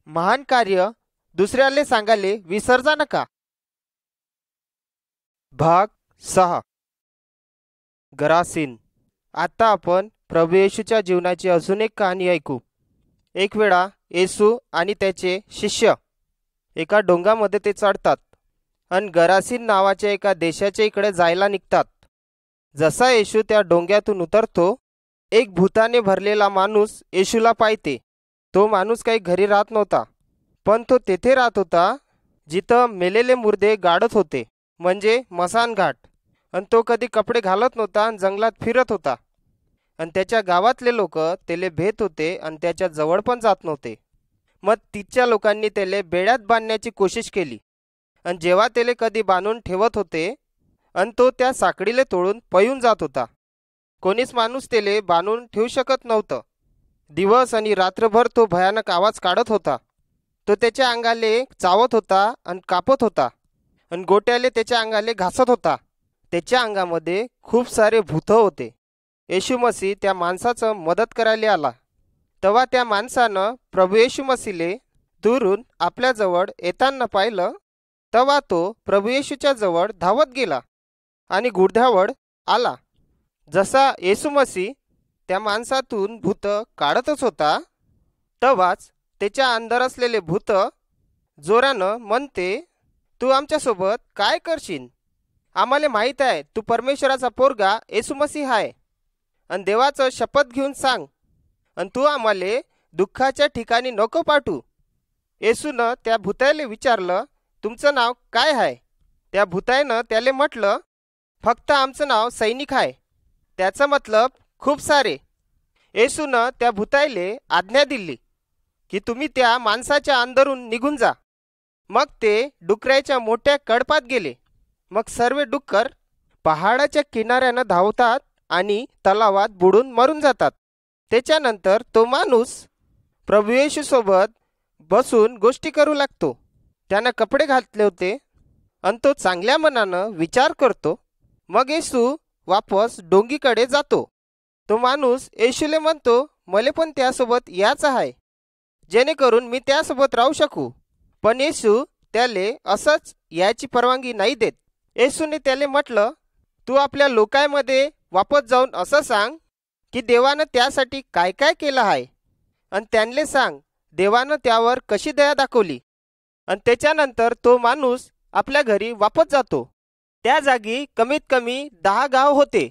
महान कार्य दुसऱ्याले सांगाले विसरजा नका. भाग 6. गरासीन. आता आपण प्रभू येशूच्या जीवनाची अजून एक कहाणी ऐकू. एक वेळा येशू आणि त्याचे शिष्य एका डोंगरामध्ये ते चढतात आणि गरासीन नावाच्या एका देशाच्या इकडे जायला निघतात. जसा येशू त्या डोंग्यातून उतरतो, एक भूताने भरलेला माणूस येशूला पाहते. तो माणूस काही घरी राहत नव्हता, पण तो तेथे राहत होता जिथं मेलेले मुर्दे गाडत होते, म्हणजे मसानघाट. आणि तो कधी कपडे घालत नव्हता आणि जंगलात फिरत होता. आणि त्याच्या गावातले लोक त्याला भेट होते आणि त्याच्या जवळ पण जात नव्हते. मग तिथच्या लोकांनी त्याला बेड्यात बांधण्याची कोशिश केली. आणि जेव्हा त्याला कधी बांधून ठेवत होते आणि तो त्या साखळीला तोडून पळून जात होता. कोणीच माणूस त्याला बांधून ठेवू शकत नव्हतं. दिवस आणि रात्रभर तो भयानक आवाज काढत होता. तो त्याच्या अंगाले चावत होता आणि कापत होता आणि गोट्याले त्याच्या अंगाले घासत होता. त्याच्या अंगामध्ये खूप सारे भूत होते. येशू मसीह त्या माणसाचं मदत करायला आला. तेव्हा त्या माणसानं प्रभू येशू मसीहले दुरून आपल्याजवळ येताना पाहिलं. तेव्हा तो प्रभू येशूच्या जवळ धावत गेला आणि गुडघ्यावर आला. जसा येशू मसीह त्या माणसातून भूत काढतच होता, तेव्हाच त्याच्या अंदर असलेले भूत जोरानं म्हणते, तू आमच्यासोबत काय करशील? आम्हाला माहीत आहे तू परमेश्वराचा पोरगा येशू मसीह आहे. आणि देवाचं शपथ घेऊन सांग, आणि तू आम्हाला दुःखाच्या ठिकाणी नको पाठवू. येशूनं त्या भूताला विचारलं, तुमचं नाव काय आहे? त्या भूतानं त्याला म्हटलं, फक्त आमचं नाव सैनिक आहे. त्याचा मतलब खूप सारे. येशूनं त्या भूताला आज्ञा दिली की तुम्ही त्या माणसाच्या अंदरून निघून जा. मग ते डुकराच्या मोठ्या कळपात गेले. मग सर्व डुक्कर पहाडाच्या किनाऱ्यानं धावतात आणि तलावात बुडून मरून जातात. त्याच्यानंतर तो माणूस प्रभू येशूसोबत बसून गोष्टी करू लागतो. त्यानं कपडे घातले होते आणि तो चांगल्या मनानं विचार करतो. मग येशू वापस डोंगीकडे जातो. तो माणूस येशूले म्हणतो, मला पण त्यासोबत यायचं आहे, जेणेकरून मी त्यासोबत राहू शकू. पण येशू त्याले असंच याची परवानगी नाही देत. येशूने त्याले म्हटलं, तू आपल्या लोकांमध्ये वापस जाऊन असं सांग की देवानं त्यासाठी काय काय केलं आहे, आणि त्यांना सांग देवानं त्यावर कशी दया दाखवली. आणि त्याच्यानंतर तो माणूस आपल्या घरी वापस जातो. त्या जागी कमीत कमी 10 गाव होते.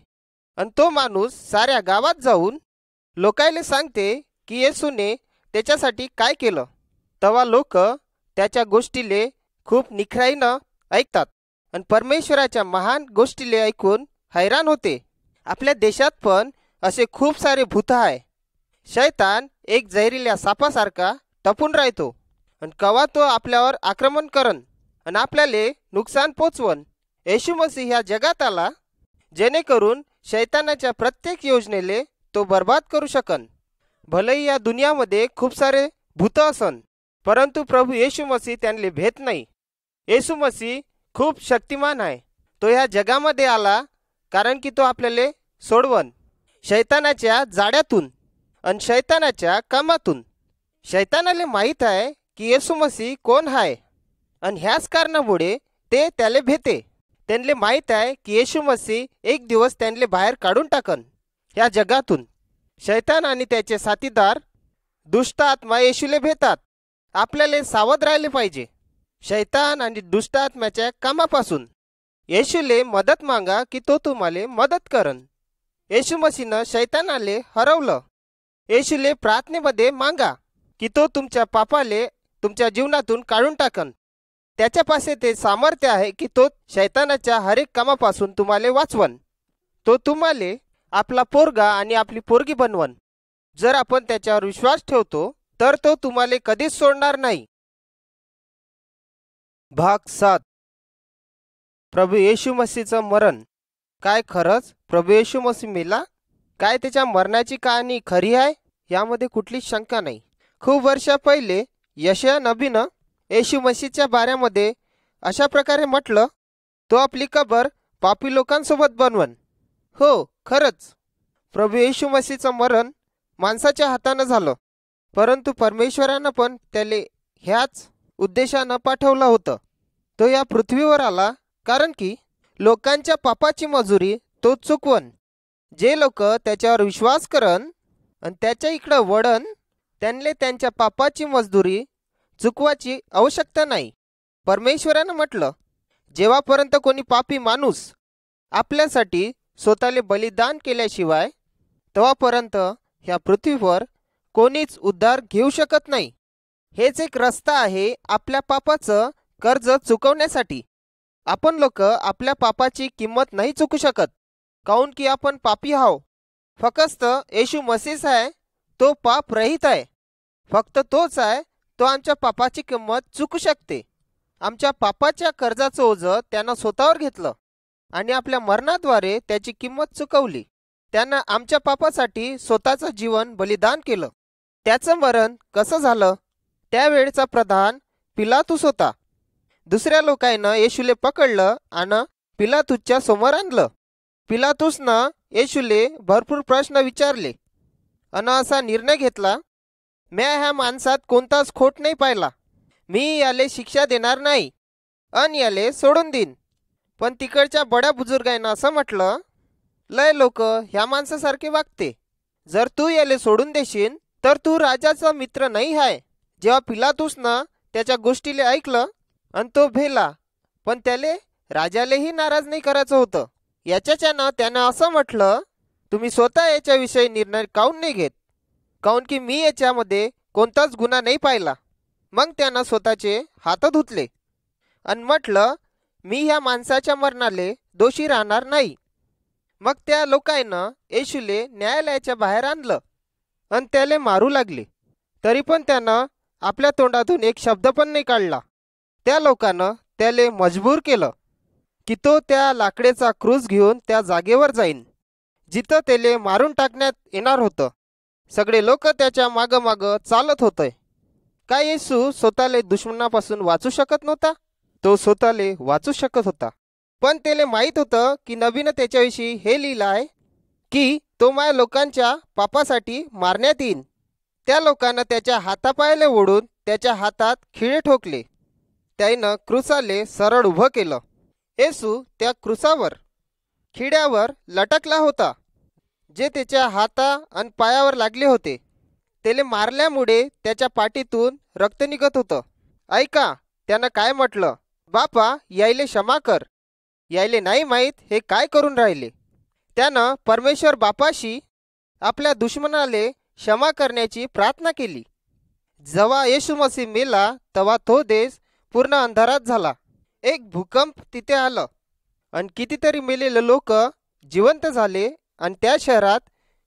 आणि तो माणूस साऱ्या गावात जाऊन लोकायले सांगते की येशूने त्याच्यासाठी काय केलं. तेव्हा लोक त्याच्या गोष्टीले खूप निखराईनं ऐकतात आणि परमेश्वराच्या महान गोष्टीले ऐकून हैराण होते. आपल्या देशात पण असे खूप सारे भूत आहे. शैतान एक जहरील्या सापासारखा टपून राहतो आणि कवा तो आपल्यावर आक्रमण करन आणि आपल्याला नुकसान पोचवन. येशू मसीह ह्या जगात आला जेणेकरून शैतानाच्या प्रत्येक योजनेले तो बर्बाद करू शकन. भलेही या दुनियामध्ये खूप सारे भूत असन, परंतु प्रभू येशू मसीह त्यांना भेट नाही. येशू मसीह खूप शक्तिमान आहे. तो ह्या जगामध्ये आला कारण की तो आपल्याला सोडवन शैतानाच्या जाड्यातून आणि शैतानाच्या कामातून. शैतानाला माहीत आहे की येशू मसीह कोण आहे आणि ह्याच कारणामुळे ते त्याला भेटे. त्यांना माहीत आहे की येशू मसीह एक दिवस त्यांना बाहेर काढून टाकन ह्या जगातून. शैतान आणि त्याचे साथीदार दुष्ट आत्मा येशूला भेटतात. आपल्याला सावध राहिले पाहिजे शैतान आणि दुष्ट आत्म्याच्या कामापासून. येशूले मदत मागा की तो तुम्हाला मदत करन. येशू मसीहनं शैतानाले हरवलं. येशूले प्रार्थनेमध्ये मागा की तो तुमच्या पापाले तुमच्या जीवनातून काढून टाकन. त्याच्यापाशी ते सामर्थ्य आहे की तो शैतानाच्या हरेक कामापासून तुम्हाला वाचवन. तो तुम्हाला आपला पोरगा आणि आपली पोरगी बनवन. जर आपण त्याच्यावर विश्वास ठेवतो तर तो तुम्हाला कधीच सोडणार नाही. भाग 7. प्रभू येशू मसीहचं मरण. काय खरंच प्रभू येशू मसीह मेला? काय त्याच्या मरणाची कहाणी खरी आहे यामध्ये कुठलीच शंका नाही. खूप वर्षा पहिले यशाया नबीनं येशू मसीहच्या बाऱ्यामध्ये अशा प्रकारे म्हटलं, तो आपली कबर पापी लोकांसोबत बनवन. हो, खरंच प्रभू येशू मसीहचं मरण माणसाच्या हातानं झालं, परंतु परमेश्वरानं पण त्याला ह्याच उद्देशानं पाठवलं होतं. तो या पृथ्वीवर आला कारण की लोकांच्या पापाची मजुरी तो चुकवन. जे लोक त्याच्यावर विश्वास करन आणि त्याच्या इकडं वळन त्यांना त्यांच्या पापाची मजदुरी चुकवायची आवश्यकता नाही. परमेश्वरानं म्हटलं, जेव्हापर्यंत कोणी पापी माणूस आपल्यासाठी स्वतःले बलिदान केल्याशिवाय तेव्हापर्यंत ह्या पृथ्वीवर कोणीच उद्धार घेऊ शकत नाही. हेच एक रस्ता आहे आपल्या पापाचं कर्ज चुकवण्यासाठी. आपण लोक आपल्या पापाची किंमत नाही चुकू शकत, काऊन की आपण पापी आहो. फक्त येशू मसीह आहे, तो पाप रहित आहे. फक्त तोच आहे, तो आमच्या पापाची किंमत चुकू शकते. आमच्या पापाच्या कर्जाचं ओझं त्यानं स्वतःवर घेतलं आणि आपल्या मरणाद्वारे त्याची किंमत चुकवली. त्यानं आमच्या पापासाठी स्वतःचं जीवन बलिदान केलं. त्याचं मरण कसं झालं? त्यावेळचा प्रधान पिलातुस होता. दुसऱ्या लोकांनं येशूले पकडलं आणि पिलातुसच्या समोर आणलं. पिलातुसनं येशूले भरपूर प्रश्न विचारले आणि असा निर्णय घेतला, म्या ह्या माणसात कोणताच खोट नाही पाहिला. मी याले शिक्षा देणार नाही आणि याले सोडून देईन. पण तिकडच्या बड्या बुजुर्गांना असं म्हटलं, लय लोक ह्या माणसासारखे वागते. जर तू याले सोडून देशील तर तू राजाचा मित्र नाही आहे. जेव्हा पिलातुसनं त्याच्या गोष्टीले ऐकलं आणि तो भेला, पण त्याले राजालेही नाराज नाही करायचं होतं. याच्यानं त्यानं असं म्हटलं, तुम्ही स्वतः याच्याविषयी निर्णय काऊन नाही घेत, काऊन की मी याच्यामध्ये कोणताच गुन्हा नाही पाहिला. मग त्यानं स्वतःचे हात धुतले आणि म्हटलं, मी ह्या माणसाच्या मरणाले दोषी राहणार नाही. मग त्या लोकांनं येशूले न्यायालयाच्या बाहेर आणलं आणि त्याले मारू लागले. तरी पण त्यानं आपल्या तोंडातून एक शब्द पण नाही काढला. त्या लोकांनं त्याले मजबूर केलं की तो त्या लाकडेचा क्रूस घेऊन त्या जागेवर जाईन जिथं त्याले मारून टाकण्यात येणार होतं. सगळे लोक त्याच्या मागं चालत होते. काय येशू स्वतःले दुश्मनापासून वाचू शकत नव्हता? तो स्वतःले वाचू शकत होता. पण त्याला माहीत होतं की नबीनं त्याच्याविषयी हे लिहिलं आहे की तो माझ्या लोकांच्या पापासाठी मारण्यात येईन. त्या लोकांना त्याच्या हातापायाले ओढून त्याच्या हातात खिळे ठोकले. त्यानं क्रुसाले सरळ उभं केलं. येशू त्या क्रुसावर खिड्यावर लटकला होता, जे त्याच्या हाता आणि पायावर लागले होते. त्याले मारल्यामुळे त्याच्या पाठीतून रक्त निघत होतं. ऐका, त्यानं काय म्हटलं, बापा यायले क्षमा कर, यायले नाही माहीत हे काय करून राहिले. त्यानं परमेश्वर बापाशी आपल्या दुश्मनाले क्षमा करण्याची प्रार्थना केली. जेव्हा येशू मसीह मेला तेव्हा तो देश पूर्ण अंधारात झाला. एक भूकंप तिथे आलं आणि कितीतरी मेलेले लोक जिवंत झाले आणि त्या शहरात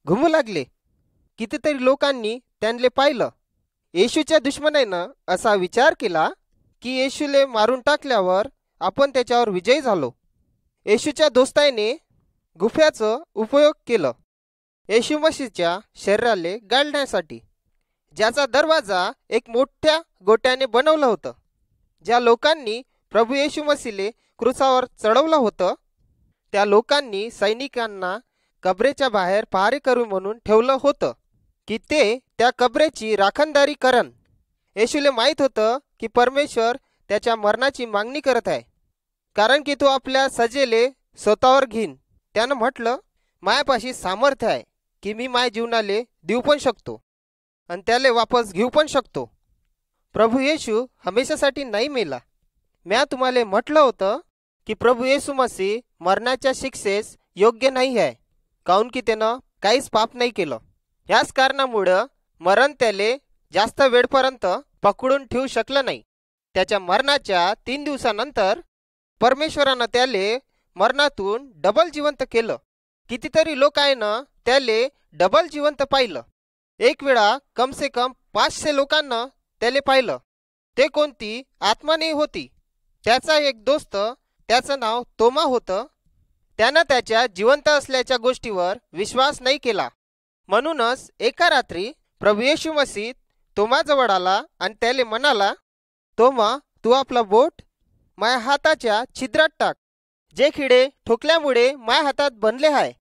घुमू लागले. कितीतरी लोकांनी त्यांना पाहिलं. येशूच्या दुश्मनानं असा विचार केला की येशूले मारून टाकल्यावर आपण त्याच्यावर विजयी झालो. येशूच्या दोस्ताने गुफ्याचं उपयोग केलं येशू मसीहच्या शरीराले गाळण्यासाठी, ज्याचा दरवाजा एक मोठ्या गोट्याने बनवलं होतं. ज्या लोकांनी प्रभू येशू मसीहले क्रुसावर चढवलं होतं त्या लोकांनी सैनिकांना कबरेच्या बाहेर पहारे करू म्हणून ठेवलं होतं की ते त्या कबरेची राखणदारी करन. येशूले माहीत होतं की परमेश्वर त्याच्या मरणाची मागणी करत आहे, कारण की तो आपल्या सजेले स्वतःवर घेईन. त्यानं म्हटलं, मायापाशी सामर्थ्य आहे की मी माय जीवनाले देऊ पण शकतो आणि त्याले वापस घेऊ पण शकतो. प्रभू येशू हमेशासाठी नाही मेला. म्या तुम्हाला म्हटलं होतं की प्रभू येशू मसीह मरणाच्या शिक्षेस योग्य नाही आहे, काऊन की त्यानं काहीच पाप नाही केलं. याच कारणामुळं मरण त्याले जास्त वेळपर्यंत पकडून ठेवू शकलं नाही. त्याच्या मरणाच्या 3 दिवसानंतर परमेश्वरानं त्याले मरणातून डबल जिवंत केलं. कितीतरी लोकांना त्याले डबल जिवंत पाहिलं. एक वेळा कमसे कम 500 लोकांना त्याले पाहिलं. ते कोणती आत्मा नाही होती. त्याचा एक दोस्त, त्याचं नाव तोमा होतं. त्यानं त्याच्या जिवंत असल्याच्या गोष्टीवर विश्वास नाही केला. म्हणूनच एका रात्री प्रभू येशू मसीह तोमाजवळ आला आणि त्याले म्हणाला, तोमा, तू आपला बोट माझ्या हाताच्या छिद्रात टाक. जे खिडे ठोकल्यामुळे माझ्या हातात बनले आहे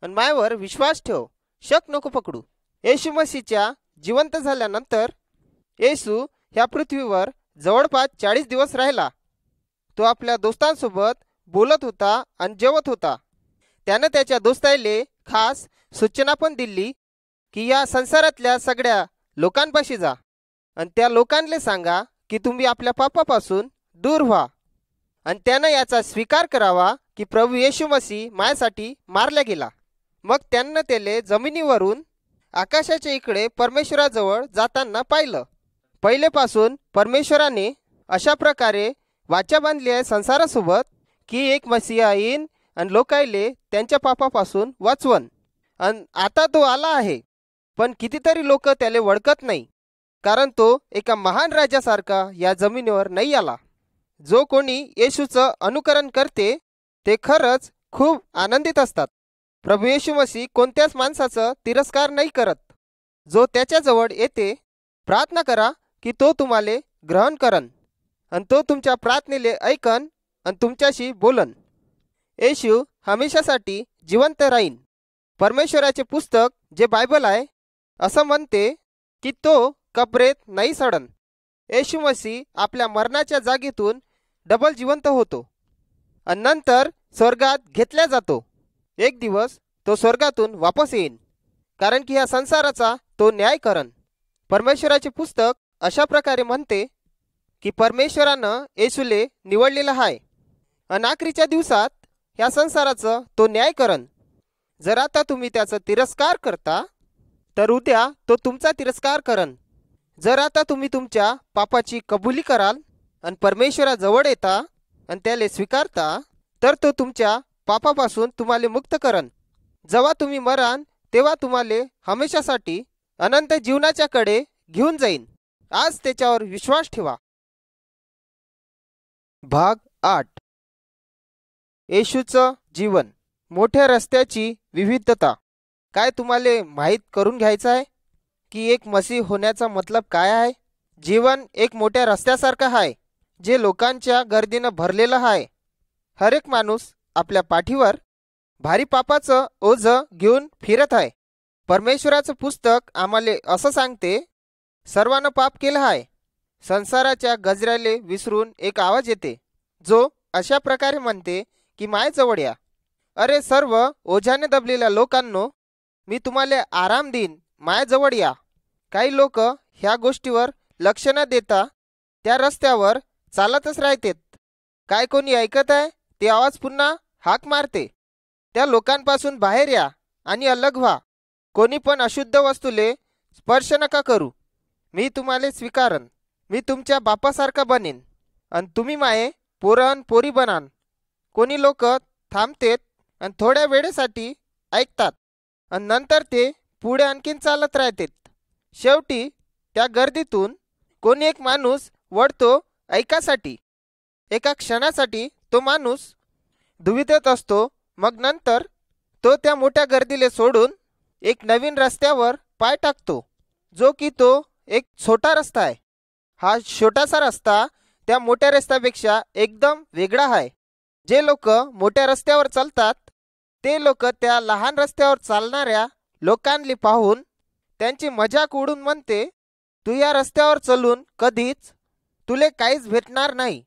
आणि मायावर विश्वास ठेव, शक नको पकडू. येशू मसीहच्या जिवंत झाल्यानंतर येशू ह्या पृथ्वीवर जवळपास 40 दिवस राहिला. तो आपल्या दोस्तांसोबत बोलत होता आणि जेवत होता. त्यानं त्याच्या दोस्ताले खास सूचना पण दिली की या संसारातल्या सगळ्या लोकांपाशी जा आणि त्या लोकांना सांगा की तुम्ही आपल्या पापापासून दूर व्हा आणि त्यानं याचा स्वीकार करावा की प्रभू येशू मसीह माझ्यासाठी मारला गेला. मग त्यांना त्याले जमिनीवरून आकाशाच्या इकडे परमेश्वराजवळ जाताना पाहिलं. पहिलेपासून परमेश्वराने अशा प्रकारे वाचा बांधली आहे संसारासोबत की एक मसीहा येईन आणि लोकायले त्यांच्या पापापासून वाचवन. आणि आता तो आला आहे, पण कितीतरी लोक त्याला ओळखत नाही, कारण तो एका महान राजासारखा या जमिनीवर नाही आला. जो कोणी येशूचं अनुकरण करते ते खरंच खूप आनंदित असतात. प्रभू येशू मसीह कोणत्याच माणसाचं तिरस्कार नाही करत. जो त्याच्याजवळ येते, प्रार्थना करा की तो तुम्हाला ग्रहण करन आणि तो तुमच्या प्रार्थनेले ऐकन आणि तुमच्याशी बोलन. येशू हमेशासाठी जिवंत राहीन. परमेश्वराचे पुस्तक जे बायबल आहे असं म्हणते की तो कबरेत नाही सडन. येशू मसीह आपल्या मरणाच्या जागेतून डबल जिवंत होतो आणि नंतर स्वर्गात घेतला जातो. एक दिवस तो स्वर्गातून वापस येईन, कारण की ह्या संसाराचा तो न्याय करन. परमेश्वराचे पुस्तक अशा प्रकारे म्हणते की परमेश्वरानं येशूले निवडलेलं आहे आणि आखरीच्या दिवसात ह्या संसाराचं तो न्याय करन. जर आता तुम्ही त्याचा तिरस्कार करता तर उद्या तो तुमचा तिरस्कार करन. जर आता तुम्ही तुमच्या पापाची कबुली कराल आणि परमेश्वराजवळ येता आणि त्याला स्वीकारता तर तो तुमच्या पापापासून तुम्हाला मुक्त करन. जेव्हा तुम्ही मरान तेव्हा तुम्हाला हमेशासाठी अनंत जीवनाच्याकडे घेऊन जाईन. आज त्याच्यावर विश्वास ठेवा. भाग 8. येशूचं जीवन. मोठ्या रस्त्याची विविधता. काय तुम्हाला माहीत करून घ्यायचं आहे की एक मसीह होण्याचा मतलब काय आहे? जीवन एक मोठ्या रस्त्यासारखं आहे जे लोकांच्या गर्दीनं भरलेलं आहे. हर एक माणूस आपल्या पाठीवर भारी पापाचं ओझं घेऊन फिरत आहे. परमेश्वराचं पुस्तक आम्हाला असं सांगते, सर्वांनं पाप केलं आहे. संसाराच्या गजऱ्याले विसरून एक आवाज येते जो अशा प्रकारे म्हणते की माझ्याजवळ या. अरे सर्व ओझ्याने दबलेल्या लोकांनो, मी तुम्हाला आराम देईन, माझ्याजवळ या. काही लोक ह्या गोष्टीवर लक्ष न देता त्या रस्त्यावर चालतच राहतात. काय कोणी ऐकत आहे? ते आवाज पुन्हा हाक मारते, त्या लोकांपासून बाहेर या आणि अलग व्हा. कोणी पण अशुद्ध वस्तूले स्पर्श नका करू. मी तुम्हाला स्वीकारन. मी तुमच्या बापासारखा बनेन आणि तुम्ही माये पोरन पोरी बनान. कोणी लोक थांबतेत आणि थोड्या वेळेसाठी ऐकतात आणि नंतर ते पुढे आणखीन चालत राहतात. शेवटी त्या गर्दीतून कोणी एक माणूस वळतो ऐकासाठी. एका क्षणासाठी तो माणूस दुविधेत असतो. मग नंतर तो त्या मोठ्या गर्दीले सोडून एक नवीन रस्त्यावर पाय टाकतो, जो की तो एक छोटा रस्ता आहे. हा छोटासा रस्ता त्या मोठ्या रस्त्यापेक्षा एकदम वेगळा आहे. जे लोक मोठ्या रस्त्यावर चालतात ते लोक त्या लहान रस्त्यावर चालणाऱ्या लोकांना पाहून त्यांची मजाक उडून म्हणते, तू या रस्त्यावर चलून कधीच तुले काहीच भेटणार नाही.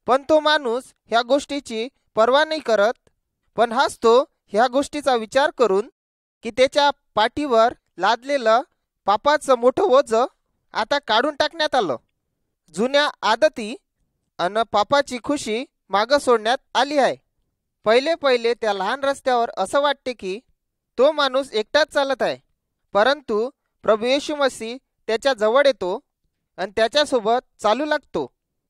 पण तो माणूस ह्या गोष्टीची पर्वा नाही करत, पण हसतो ह्या गोष्टीचा विचार करून की त्याच्या पाठीवर लादलेलं पापाचं मोठं ओझं आता काढून टाकण्यात आलं. जुन्या आदती आणि पापाची खुशी मागं सोडण्यात आली आहे. पहिले त्या लहान रस्त्यावर असं वाटते की तो माणूस एकटाच चालत आहे, परंतु प्रभू येशू मसीह त्याच्या जवळ येतो आणि त्याच्यासोबत चालू लागतो.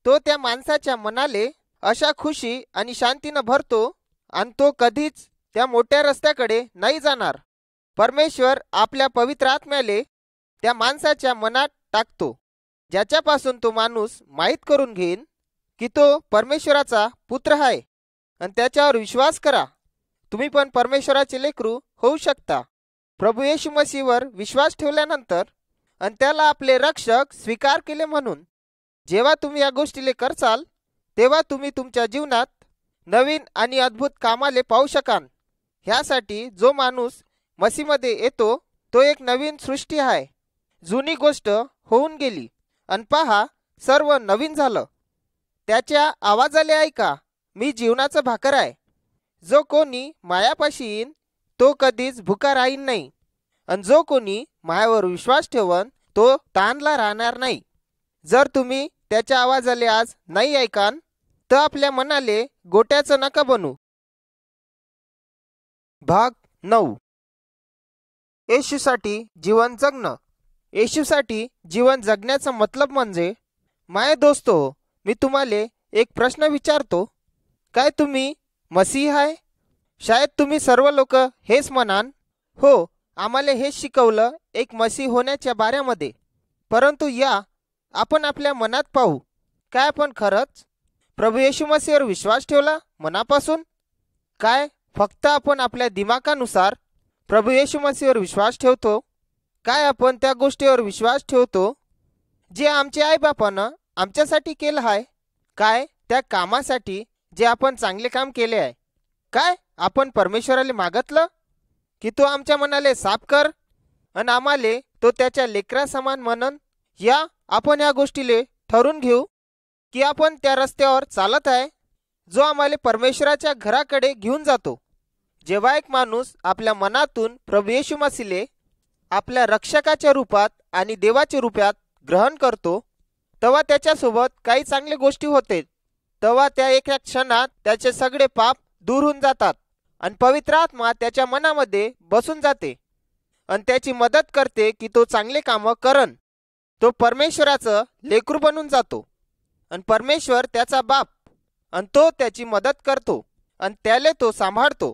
तो त्या माणसाच्या मनाले अशा खुशी आणि शांतीनं भरतो आणि तो कधीच त्या मोठ्या रस्त्याकडे नाही जाणार. परमेश्वर आपल्या पवित्र आत्म्याले त्या माणसाच्या मनात टाकतो, ज्याच्यापासून तो माणूस माहीत करून घेईन की तो परमेश्वराचा पुत्र आहे आणि त्याच्यावर विश्वास करा. तुम्ही पण परमेश्वराचे लेकरू होऊ शकता. प्रभू येशू मसीहवर विश्वास ठेवल्यानंतर आणि त्याला आपले रक्षक स्वीकार केले म्हणून जेव्हा तुम्ही या गोष्टीले करचाल तेव्हा तुम्ही तुमच्या जीवनात नवीन आणि अद्भुत कामाले पाहू शकाल. ह्यासाठी जो माणूस मसीहमध्ये येतो तो एक नवीन सृष्टी आहे. जुनी गोष्ट होऊन गेली आणि पहा सर्व नवीन झालं. त्याच्या आवाजाले ऐका, मी जीवनाचं भाकर आहे. जो कोणी मायापाशी येईन तो कधीच भुका राहीन नाही आणि जो कोणी मायावर विश्वास ठेवन तो ताणला राहणार नाही. जर तुम्ही त्याच्या आवाजाले आज नाही ऐकान तर आपल्या मनाले गोट्याचं नका बनू. भाग 9. येशूसाठी जीवन जगणं. येशूसाठी जीवन जगण्याचा मतलब म्हणजे, माय दोस्तो, मी तुम्हाला एक प्रश्न विचारतो, काय तुम्ही मसीह आहे? शायद तुम्ही सर्व लोक हेच म्हणान, हो, आम्हाला हेच शिकवलं एक मसीह होण्याच्या बाऱ्यामध्ये. परंतु या आपण आपल्या मनात पाहू, काय आपण खरंच प्रभू येशू मसीहवर विश्वास ठेवला मनापासून? काय फक्त आपण आपल्या दिमागानुसार प्रभू येशू मसीहवर विश्वास ठेवतो? काय आपण त्या गोष्टीवर विश्वास ठेवतो जे आमच्या आईबापानं आमच्यासाठी केलं आहे? काय त्या कामासाठी जे आपण चांगले काम केले आहे? काय आपण परमेश्वराला मागितलं की तो आमच्या मनाले साफ कर आणि आम्हाले तो त्याच्या लेकरा समान म्हणन? या आपण या गोष्टीले ठरवून घेऊ की आपण त्या रस्त्यावर चालत आहे जो आम्हाला परमेश्वराच्या घराकडे घेऊन जातो. जेव्हा एक माणूस आपल्या मनातून प्रभू येशू मसीहले आपल्या रक्षकाच्या रूपात आणि देवाच्या रूपात ग्रहण करतो, तेव्हा त्याच्यासोबत काही चांगल्या गोष्टी होते. तेव्हा त्या एका क्षणात त्याचे सगळे पाप दूर होऊन जातात आणि पवित्र आत्मा त्याच्या मनामध्ये बसून जाते आणि त्याची मदत करते की तो चांगले कामं करन. तो परमेश्वराचं लेकरू बनून जातो आणि परमेश्वर त्याचा बाप आणि तो त्याची मदत करतो आणि त्याला तो सांभाळतो.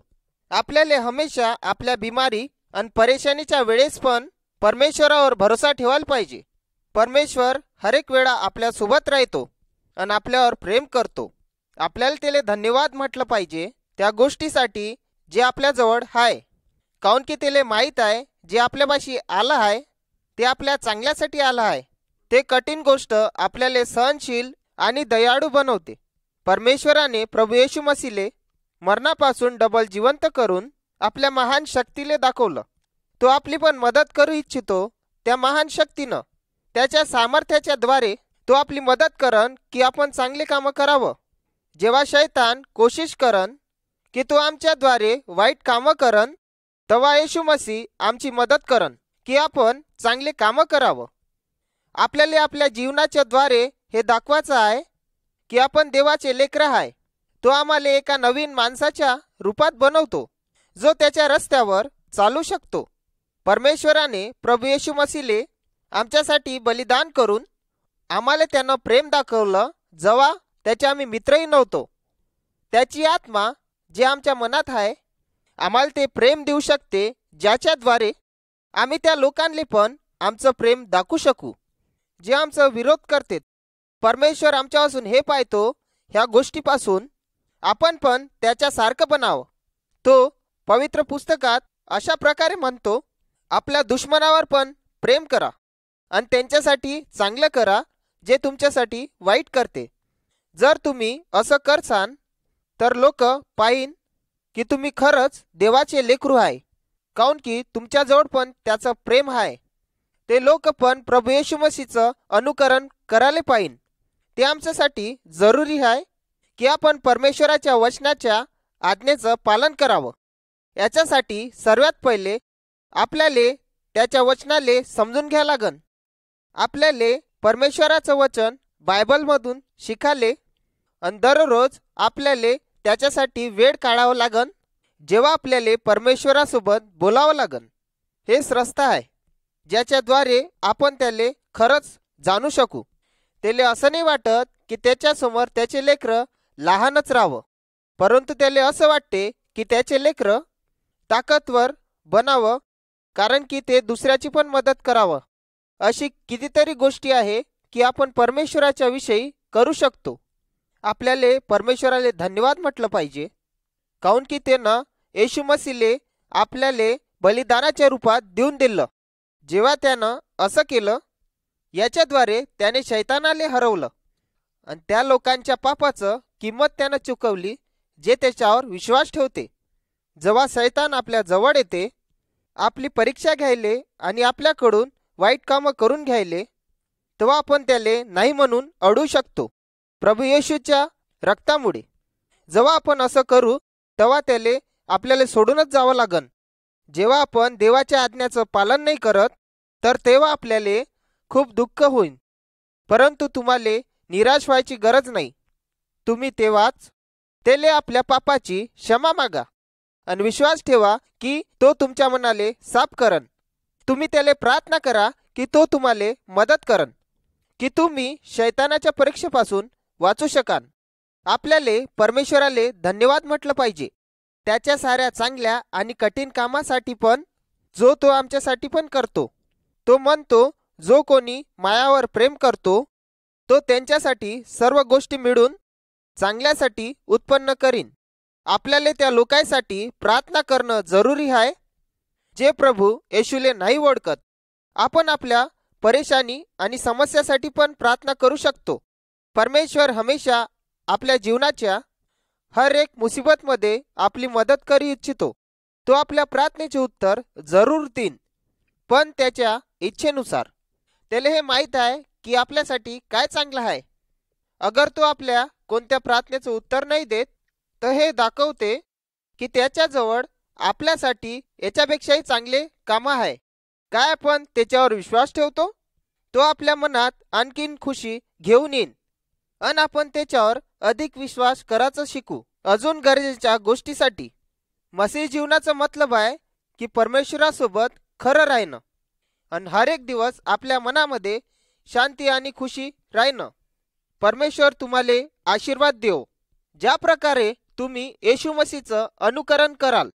आपल्याला हमेशा आपल्या बिमारी आणि परेशानीच्या वेळेस पण परमेश्वरावर भरोसा ठेवायला पाहिजे. परमेश्वर हरेक वेळा आपल्यासोबत राहतो आणि आपल्यावर प्रेम करतो. आपल्याला त्याला धन्यवाद म्हटलं पाहिजे त्या गोष्टीसाठी जे आपल्याजवळ आहे, काऊन की त्याला माहीत आहे जे आपल्यापाशी आलं आहे ते आपल्या चांगल्यासाठी आलं आहे. ते कठीण गोष्ट आपल्याला सहनशील आणि दयाळू बनवते. परमेश्वराने प्रभू येशू मसीहले मरणापासून डबल जिवंत करून आपल्या महान शक्तीले दाखवलं. तो आपली पण मदत करू इच्छितो. त्या महान शक्तीनं त्याच्या सामर्थ्याच्या द्वारे तो आपली मदत करन की आपण चांगले कामं करावं. जेव्हा शैतान कोशिश करन की तो आमच्याद्वारे वाईट कामं करन, तेव्हा येशू मसीह आमची मदत करन की आपण चांगले कामं करावं. आपल्याला आपल्या जीवनाच्या द्वारे हे दाखवायचं आहे की आपण देवाचे लेकरं आहे. तो आम्हाला एका नवीन माणसाच्या रूपात बनवतो जो त्याच्या रस्त्यावर चालू शकतो. परमेश्वराने प्रभू येशू मसीहले आमच्यासाठी बलिदान करून आम्हाला त्यानं प्रेम दाखवलं जेव्हा त्याचे आम्ही मित्रही नव्हतो. त्याची आत्मा जे आमच्या मनात आहे आम्हाला ते प्रेम देऊ शकते, ज्याच्याद्वारे आम्ही त्या लोकांना पण आमचं प्रेम दाखवू शकू जे आमचा विरोध करतात. परमेश्वर आमच्यापासून हे पाहतो, ह्या गोष्टीपासून आपण पण त्याच्यासारखं बनावं. तो पवित्र पुस्तकात अशा प्रकारे म्हणतो, आपल्या दुश्मनावर पण प्रेम करा आणि त्यांच्यासाठी चांगलं करा जे तुमच्यासाठी वाईट करते. जर तुम्ही असं करसान तर लोक पाहीन की तुम्ही खरंच देवाचे लेकरू आहे, काऊन की तुमच्याजवळ पण त्याचं प्रेम आहे. ते लोक पण प्रभू येशू मसीहचं अनुकरण करायला पाहिन. ते आमच्यासाठी जरुरी आहे की आपण परमेश्वराच्या वचनाच्या आज्ञेचं पालन करावं. याच्यासाठी सर्वात पहिले आपल्याला त्याच्या वचनाले समजून घ्या लागन. आपल्याला परमेश्वराचं वचन बायबलमधून शिकाले आणि दररोज आपल्याला त्याच्यासाठी वेळ काढावं लागन. जेव्हा आपल्याला परमेश्वरासोबत बोलावं लागन. हेच रस्ता आहे ज्याच्याद्वारे आपण त्याला खरंच जाणू शकू. त्याला असं नाही वाटत की त्याच्यासमोर त्याचे लेकरं लहानच राहावं, परंतु त्याला असं वाटते की त्याचे लेकरं ताकदवर बनावं, कारण की ते दुसऱ्याची पण मदत करावं. अशी कितीतरी गोष्टी आहे की आपण परमेश्वराच्या विषयी करू शकतो. आपल्याला परमेश्वराला धन्यवाद म्हटलं पाहिजे, काऊन की त्यानं येशू मसीहले आपल्याला बलिदानाच्या रूपात देऊन दिलं. जेव्हा त्यानं असं केलं, याच्याद्वारे त्याने शैतानाले हरवलं आणि त्या लोकांच्या पापाचं किंमत त्यानं चुकवली जे त्याच्यावर विश्वास ठेवते. जेव्हा शैतान आपल्या जवळ येते आपली परीक्षा घ्यायले आणि आपल्याकडून वाईट कामं करून घ्यायले, तेव्हा आपण त्याले नाही म्हणून अडवू शकतो प्रभू येशूच्या रक्तामुळे. जेव्हा आपण असं करू तेव्हा त्याले आपल्याला सोडूनच जावं लागन. जेव्हा आपण देवाच्या आज्ञाचं पालन नाही करत तर तेव्हा आपल्याला खूप दुःख होईल, परंतु तुम्हाला निराश व्हायची गरज नाही. तुम्ही तेव्हाच त्याले आपल्या पापाची क्षमा मागा आणि विश्वास ठेवा की तो तुमच्या मनाले साफ करन. तुम्ही त्याला प्रार्थना करा की तो तुम्हाला मदत करन, की तुम्ही शैतानाच्या परीक्षेपासून वाचू शकाल. आपल्याला परमेश्वराले धन्यवाद म्हटलं पाहिजे, त्याच्या साऱ्या चांगल्या आणि कठीण कामासाठी पण, जो तो आमच्यासाठी पण करतो. तो म्हणतो, जो कोणी मायावर प्रेम करतो तो त्यांच्यासाठी सर्व गोष्टी मिळून चांगल्यासाठी उत्पन्न करीन. आपल्याला त्या लोकांसाठी प्रार्थना करणं जरुरी आहे जे प्रभू येशूले नाही ओळखत. आपण आपल्या परेशानी आणि समस्यासाठी पण प्रार्थना करू शकतो. परमेश्वर हमेशा आपल्या जीवनाच्या हर एक मुसीबतमध्ये आपली मदत करू इच्छितो. तो आपल्या प्रार्थनेचे उत्तर जरूर देईन, पण त्याच्या इच्छेनुसार. त्याला हे माहीत आहे की आपल्यासाठी काय चांगलं आहे. अगर तो आपल्या कोणत्या प्रार्थनेचं उत्तर नाही देत, तर हे दाखवते की त्याच्याजवळ आपल्यासाठी याच्यापेक्षाही चांगले कामं आहे. काय आपण त्याच्यावर विश्वास ठेवतो, तो आपल्या मनात आणखीन खुशी घेऊन येईन आणि आपण त्याच्यावर अधिक विश्वास करायचं शिकू. अजून गरजेच्या गोष्टीसाठी मसीह जीवनाचं मतलब आहे की परमेश्वरासोबत खरं राहणं आणि हर एक दिवस आपल्या मनामध्ये शांती आणि खुशी राहणं. परमेश्वर तुम्हाला आशीर्वाद देव. ज्या प्रकारे तुम्ही येशू मसीहचं अनुकरण कराल